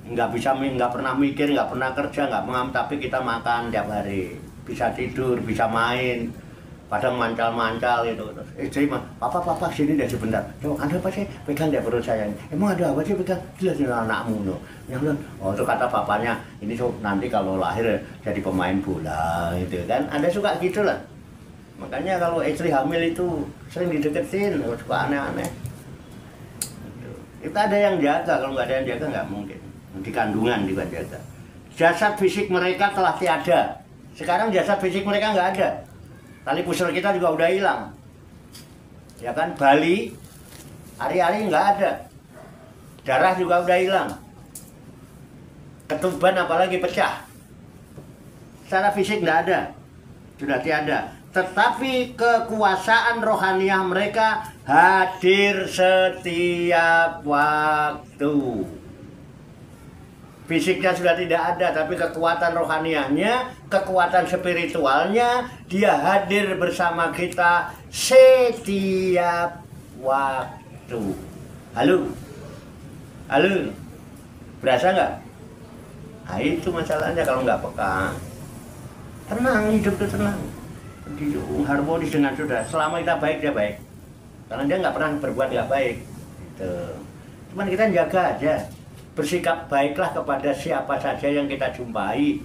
Nggak pernah mikir, nggak pernah kerja, nggak pernah, tapi kita makan tiap hari, bisa tidur, bisa main. Padang mancal-mancal gitu. Istri mah, papa sini deh sebentar. Coba ada apa sih? Pegang deh perut saya. Emang ada apa sih pegang? Jelas anakmu no. Yang oh itu kata papanya, ini nanti kalau lahir jadi pemain bola gitu kan. Ada suka gitu lah. Makanya kalau istri hamil itu sering dideketin, suka aneh-aneh. Itu ada yang jaga, kalau nggak ada yang jaga nggak mungkin. Di kandungan juga jaga. Jasad fisik mereka telah tiada. Sekarang jasad fisik mereka nggak ada. Tali pusar kita juga udah hilang. Ya kan, Bali, hari-hari nggak ada. Darah juga udah hilang. Ketuban apalagi pecah. secara fisik tidak ada, sudah tiada. Tetapi kekuasaan rohaniah mereka hadir setiap waktu. Fisiknya sudah tidak ada, tapi kekuatan rohaniahnya, kekuatan spiritualnya, dia hadir bersama kita setiap waktu. Halo? Halo? Berasa nggak? Nah, itu masalahnya kalau nggak peka. Tenang, hidup itu tenang. Hidup harmonis dengan saudara. Selama kita baik, dia baik. Karena dia nggak pernah berbuat nggak baik. Gitu. Cuman kita jaga aja. Bersikap baiklah kepada siapa saja yang kita jumpai.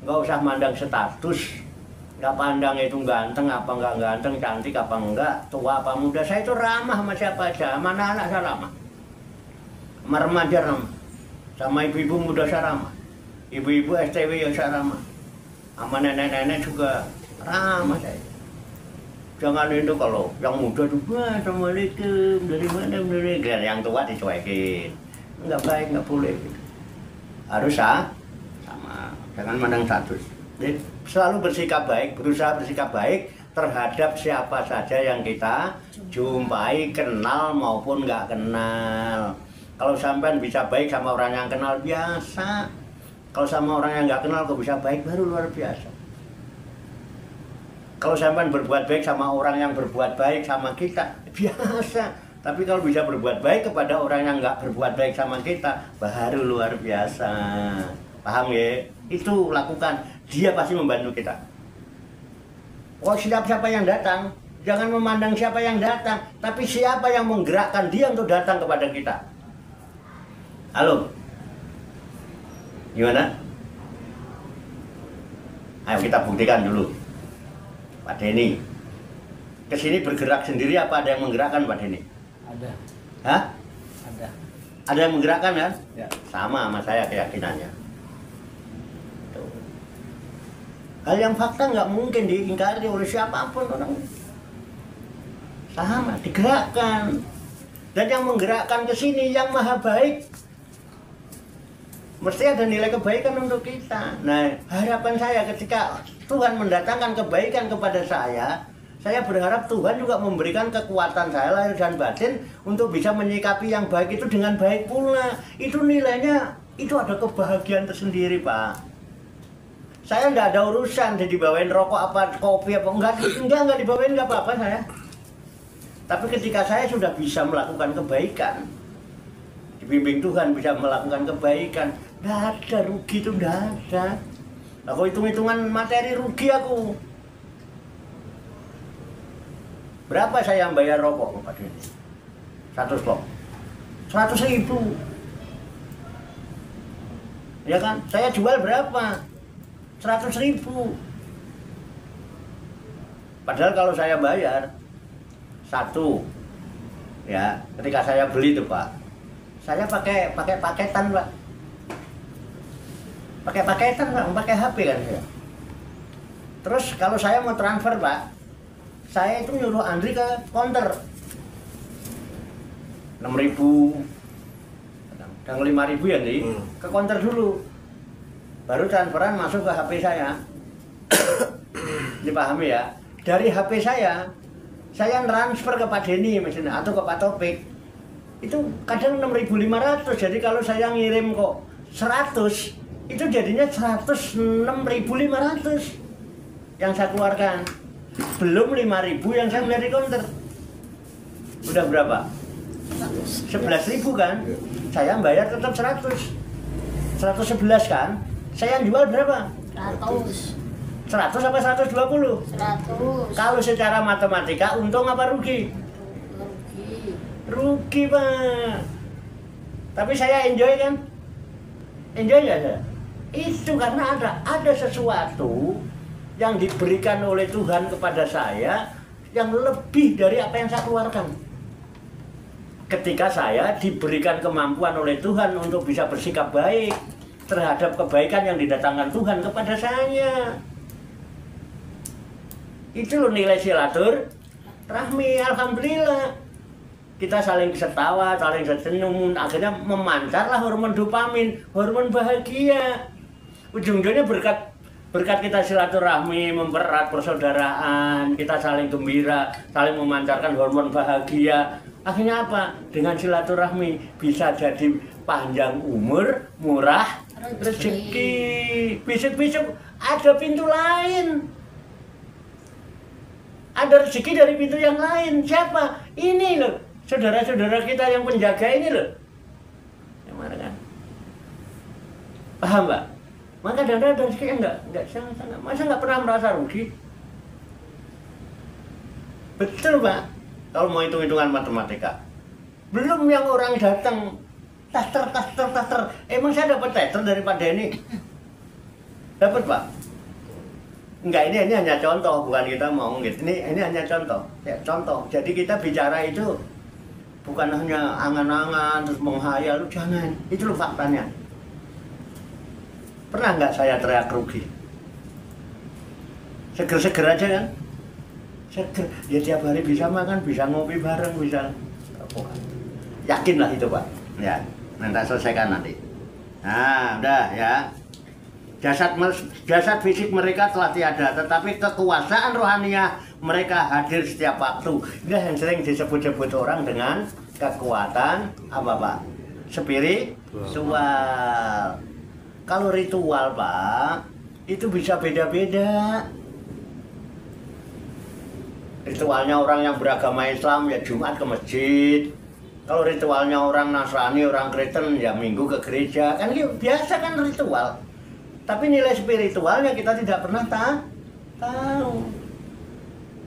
Nggak usah mandang status. Nggak pandang itu ganteng apa nggak ganteng, cantik apa enggak, tua apa muda. Saya itu ramah sama siapa aja. Sama anak-anak saya ramah. Sama remaja ramah. Sama ibu-ibu muda saya ramah. Ibu-ibu STW yang saya ramah. Sama nenek-nenek juga ramah saya. Jangan itu kalau yang muda tuh, Assalamualaikum, dari mana, yang tua dicuekin. Nggak baik, nggak boleh gitu. Harus sama, jangan mandang status. Jadi, selalu bersikap baik, berusaha bersikap baik terhadap siapa saja yang kita jumpai, kenal maupun nggak kenal. Kalau sampean bisa baik sama orang yang kenal, biasa. Kalau sama orang yang nggak kenal kok bisa baik, baru luar biasa. Kalau sampean berbuat baik sama orang yang berbuat baik sama kita, biasa. Tapi kalau bisa berbuat baik kepada orang yang nggak berbuat baik sama kita, baru luar biasa. Paham ya? Itu lakukan. Dia pasti membantu kita. Oh, siapa yang datang, jangan memandang siapa yang datang, tapi siapa yang menggerakkan dia untuk datang kepada kita. Halo? Gimana? Ayo kita buktikan dulu. Pak Denny, kesini bergerak sendiri apa ada yang menggerakkan Pak Denny? Ada. Hah? Ada. Ada yang menggerakkan kan? Ya. Sama saya keyakinannya. Tuh. Hal yang fakta nggak mungkin diingkari oleh siapapun orang. Sama, digerakkan. Dan yang menggerakkan ke sini yang maha baik. Mesti ada nilai kebaikan untuk kita. Nah, harapan saya ketika Tuhan mendatangkan kebaikan kepada saya berharap Tuhan juga memberikan kekuatan saya lahir dan batin untuk bisa menyikapi yang baik itu dengan baik pula. Itu nilainya, itu ada kebahagiaan tersendiri, Pak. Saya nggak ada urusan jadi dibawain rokok apa kopi apa enggak dibawain nggak apa-apa saya. Tapi ketika saya sudah bisa melakukan kebaikan, dibimbing Tuhan bisa melakukan kebaikan, nggak ada rugi itu, nggak ada. Aku hitung-hitungan materi rugi aku. Berapa saya yang bayar rokok Pak Denny? 100 slot. 100.000. Ya kan? Saya jual berapa? 100.000. Padahal kalau saya bayar satu, ya, ketika saya beli itu Pak, saya pakai paketan Pak. Pakai paketan Pak, pakai HP kan saya. Terus kalau saya mau transfer Pak, saya itu nyuruh Andri ke counter 6.000 dan 5.000 ya Andri, ke counter dulu, baru transferan masuk ke HP saya. Dipahami ya? Dari HP saya transfer ke Pak Denny misalnya, atau ke Pak Topik, itu kadang 6.500. Jadi kalau saya ngirim kok 100, itu jadinya 106.500 yang saya keluarkan. Belum 5.000 yang saya beli di counter. Udah berapa? 11.000 kan? Saya bayar tetap 100. 111 kan? Saya jual berapa? 100. 100 apa 120? 100. Kalau secara matematika untung apa rugi? Rugi. Rugi Pak. Tapi saya enjoy kan? Enjoy nggak saya? Itu karena ada sesuatu yang diberikan oleh Tuhan kepada saya yang lebih dari apa yang saya keluarkan. Ketika saya diberikan kemampuan oleh Tuhan untuk bisa bersikap baik terhadap kebaikan yang didatangkan Tuhan kepada saya. Itu loh nilai silaturahmi. Alhamdulillah. Kita saling setawa, saling senyum, akhirnya memancarlah hormon dopamin, hormon bahagia. Ujung-ujungnya berkat Berkat kita silaturahmi, mempererat persaudaraan, kita saling gembira, saling memancarkan hormon bahagia. Akhirnya apa? Dengan silaturahmi bisa jadi panjang umur, murah rezeki. Besok-besok ada pintu lain. Ada rezeki dari pintu yang lain. Siapa? Ini loh, saudara-saudara kita yang penjaga ini loh. Yang mana kan? Paham, Pak? Maka ada rezeki enggak sangat. Masa enggak pernah merasa rugi? Betul, Pak. Kalau mau hitung-hitungan matematika. Belum yang orang datang taster. Emang saya dapat taster daripada ini? Dapat, Pak? Enggak, ini hanya contoh, bukan kita mau gitu. Ini hanya contoh. Ya, contoh. Jadi kita bicara itu bukan hanya angan-angan terus menghayal, jangan. Itu loh faktanya. Pernah nggak saya teriak rugi? Seger-seger aja kan? Seger. Ya tiap hari bisa makan, bisa ngopi bareng, bisa. Yakinlah itu, Pak. Ya, nanti selesaikan nanti. Nah, udah ya. Jasad fisik mereka telah tiada, tetapi kekuasaan rohaniah mereka hadir setiap waktu. Ini yang sering disebut-sebut orang dengan kekuatan apa, Pak? Spiritual. Kalau ritual, Pak, itu bisa beda-beda. Ritualnya orang yang beragama Islam ya Jumat ke masjid. Kalau ritualnya orang Nasrani, orang Kristen ya Minggu ke gereja. Kan gitu, biasa kan ritual. Tapi nilai spiritualnya kita tidak pernah tahu.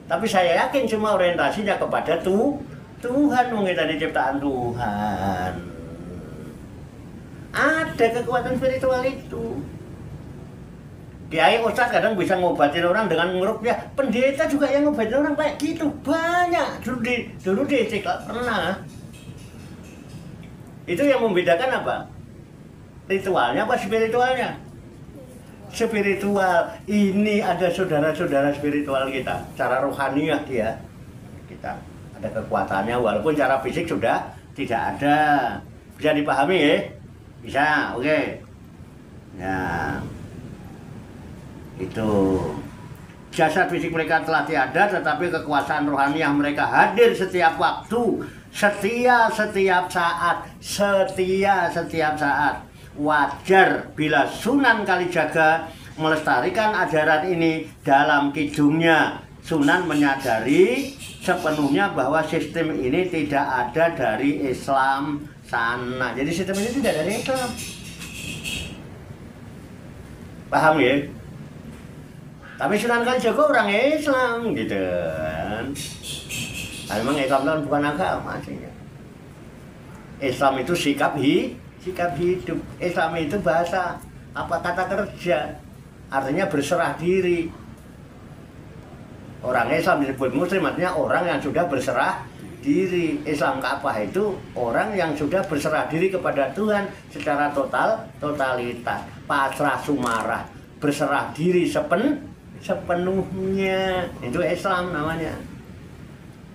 Tapi saya yakin semua orientasinya kepada Tuhan, kita diciptaan Tuhan. Ada kekuatan spiritual itu. Kiai Ustadz kadang bisa ngobatin orang dengan ngerukyah. Pendeta juga yang ngobatin orang kayak gitu. Banyak. Dulu di Istiqlal pernah. Itu yang membedakan apa? Ritualnya apa spiritualnya? Spiritual. Ini ada saudara-saudara spiritual kita. Secara rohaniah dia. Kita ada kekuatannya walaupun secara fisik sudah tidak ada. Bisa dipahami ya? Bisa, oke. Ya, itu jasad fisik mereka telah tiada, tetapi kekuasaan rohaniah mereka hadir setiap waktu, setiap saat. Wajar bila Sunan Kalijaga melestarikan ajaran ini dalam kidungnya. Sunan menyadari sepenuhnya bahwa sistem ini tidak ada dari Islam sana. Jadi sistem ini tidak dari Islam. Paham ya? Tapi Sunan Kalijaga orang Islam gitu kan. Nah, memang Islam kan bukan agama sih. Islam itu sikap hidup. Islam itu bahasa apa kata kerja. Artinya berserah diri. Orang Islam disebut muslim artinya orang yang sudah berserah diri. Islam Ka'bah itu orang yang sudah berserah diri kepada Tuhan secara totalitas, pasrah sumarah, berserah diri sepenuhnya. Itu Islam namanya.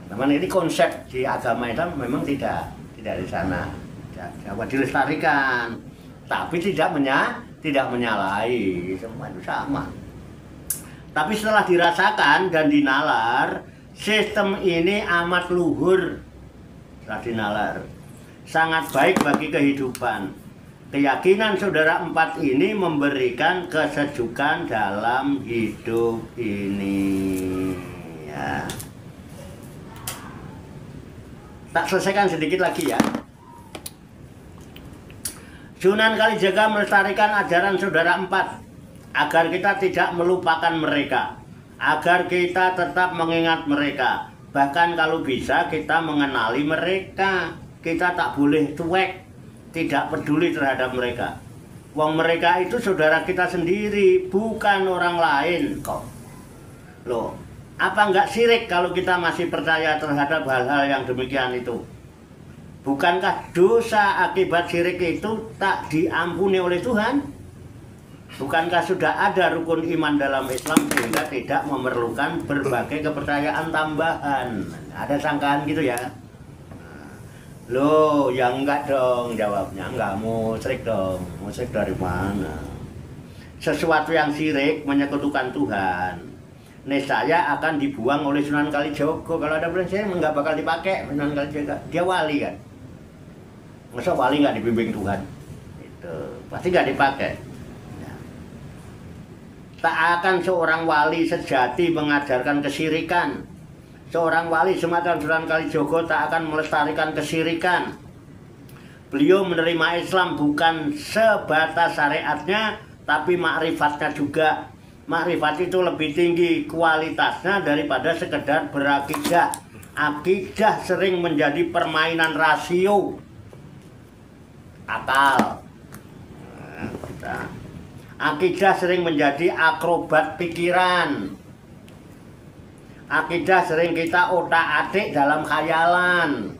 Teman, ini konsep di agama Islam memang tidak di sana. Dapat dilestarikan, tapi tidak menyalahi, semua itu sama. Tapi setelah dirasakan dan dinalar, sistem ini amat luhur. Setelah dinalar, sangat baik bagi kehidupan. Keyakinan saudara empat ini memberikan kesejukan dalam hidup ini. Ya. Tak selesaikan sedikit lagi ya. Sunan Kalijaga melestarikan ajaran saudara empat agar kita tidak melupakan mereka, agar kita tetap mengingat mereka. Bahkan kalau bisa kita mengenali mereka. Kita tak boleh cuek, tidak peduli terhadap mereka. Wong mereka itu saudara kita sendiri, bukan orang lain kok. Loh, apa enggak syirik kalau kita masih percaya terhadap hal-hal yang demikian itu? Bukankah dosa akibat syirik itu tak diampuni oleh Tuhan? Bukankah sudah ada rukun iman dalam Islam sehingga tidak memerlukan berbagai kepercayaan tambahan? Ada sangkaan gitu ya? Loh, ya enggak dong jawabnya. Enggak, musyrik dong. Musyrik dari mana? sesuatu yang syirik, menyekutukan Tuhan, nescaya akan dibuang oleh Sunan Kalijogo. Kalau ada bulan syirik nggak bakal dipakai Sunan Kalijogo. Dia wali kan, masa wali nggak dibimbing Tuhan? Itu pasti nggak dipakai. Ya. Tak akan seorang wali sejati mengajarkan kesyirikan. Seorang wali semacam Sunan Kalijogo tak akan melestarikan kesyirikan. Beliau menerima Islam bukan sebatas syariatnya, tapi makrifatnya juga. Makrifat itu lebih tinggi kualitasnya daripada sekedar berakidah. Akidah sering menjadi permainan rasio, akal. Akidah sering menjadi akrobat pikiran. Akidah sering kita otak-atik dalam khayalan,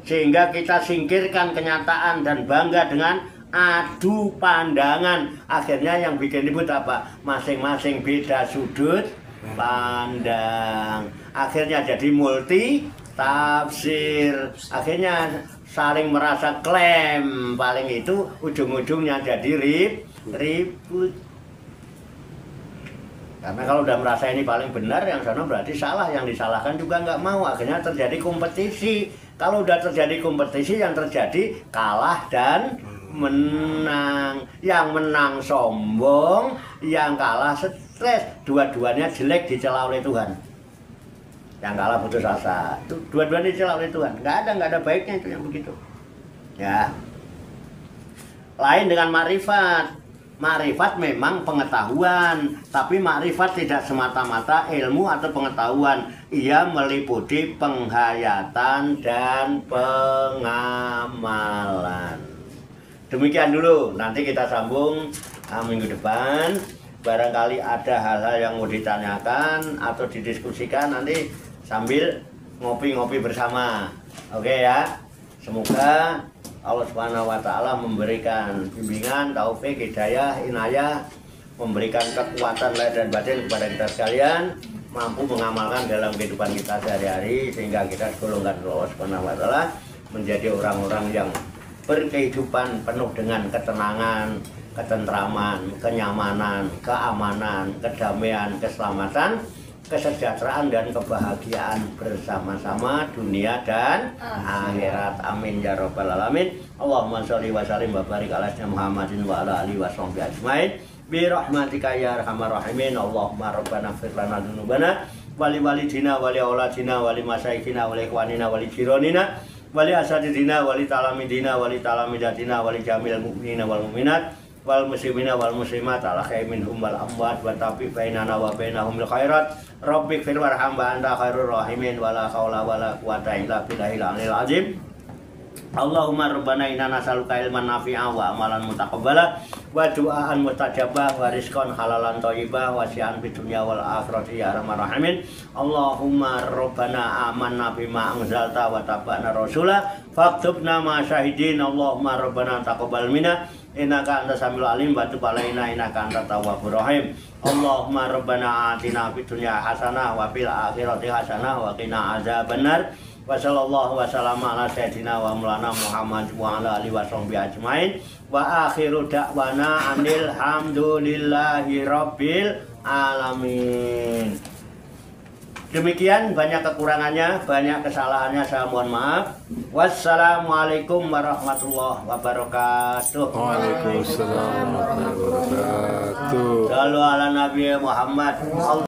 sehingga kita singkirkan kenyataan dan bangga dengan adu pandangan. Akhirnya yang bikin ribut apa? Masing-masing beda sudut pandang. Akhirnya jadi multi tafsir. Akhirnya saling merasa klaim. Paling itu ujung-ujungnya jadi ribut. Karena kalau udah merasa ini paling benar, yang sana berarti salah, yang disalahkan juga nggak mau. Akhirnya terjadi kompetisi. Kalau udah terjadi kompetisi, yang terjadi kalah dan menang. Yang menang sombong, yang kalah stres. Dua-duanya jelek, dicela oleh Tuhan. Yang kalah putus asa. Dua-duanya dicela oleh Tuhan. Nggak ada baiknya itu yang begitu. Ya. Lain dengan makrifat. Makrifat memang pengetahuan, tapi makrifat tidak semata-mata ilmu atau pengetahuan. Ia meliputi penghayatan dan pengamalan. Demikian dulu, nanti kita sambung minggu depan. Barangkali ada hal-hal yang mau ditanyakan atau didiskusikan, nanti sambil ngopi-ngopi bersama. Oke ya, semoga Allah Subhanahu wa Ta'ala memberikan bimbingan, taufik, hidayah, inayah, memberikan kekuatan lahir dan batin kepada kita sekalian, mampu mengamalkan dalam kehidupan kita sehari-hari, sehingga kita segolongkan Allah Subhanahu wa Ta'ala menjadi orang-orang yang berkehidupan penuh dengan ketenangan, ketentraman, kenyamanan, keamanan, kedamaian, keselamatan, kesejahteraan dan kebahagiaan bersama-sama dunia dan akhirat. Amin ya rabbal alamin. Allahumma sholli wa sallim wa barik ala sayyidina Muhammadin wa ala alihi wa sahbihi ajmain bi rahmatika ya arhamar rahimin. Allahumma rabbana ighfir lana dzunubana wa li walidina wa li auladina wa li masyayikhina wa li ikhwanina wa li jiranina wa li asatidina wa li talamidina wa li talamidatina wa li jamil mu'minina wal mu'minat wal muslimina wal muslimat ala khayr minhum wal amwat wa tabi bainana wa bainahum bil khairat. Rabbik fir warham wa anta khairur rahimin wa la haula wa la quwata illa billahil aliyil azim. Allahumma rabbana inna nas'aluka ilman nafi'a wa amalan mutaqabbala wa du'aan mustajabah wa rizqan halalan thayyibah wa syi'an fid dunya wal akhirati ya arhamar rahimin. Allahumma rabbana amanna bima anzalta wa tabana rasula faktubna ma syahidin. Allahumma rabbana taqabbal minna innaka antas samiul alim wa tub alaina innaka antat tawwabur rahim. Allahumma rabbana atina fid dunya hasanah wa fil akhirati hasanah wa qina azabannar. Wa sallallahu wa sallama ala sayyidina wa maulana Muhammad wa ala alihi wa sahbihi ajmain. Wa akhiru da'wana anil hamdulillahi rabbil alamin. Demikian, banyak kekurangannya, banyak kesalahannya, saya mohon maaf. Wassalamualaikum warahmatullahi wabarakatuh. Waalaikumsalam warahmatullahi wabarakatuh. Shallu ala Nabi Muhammad.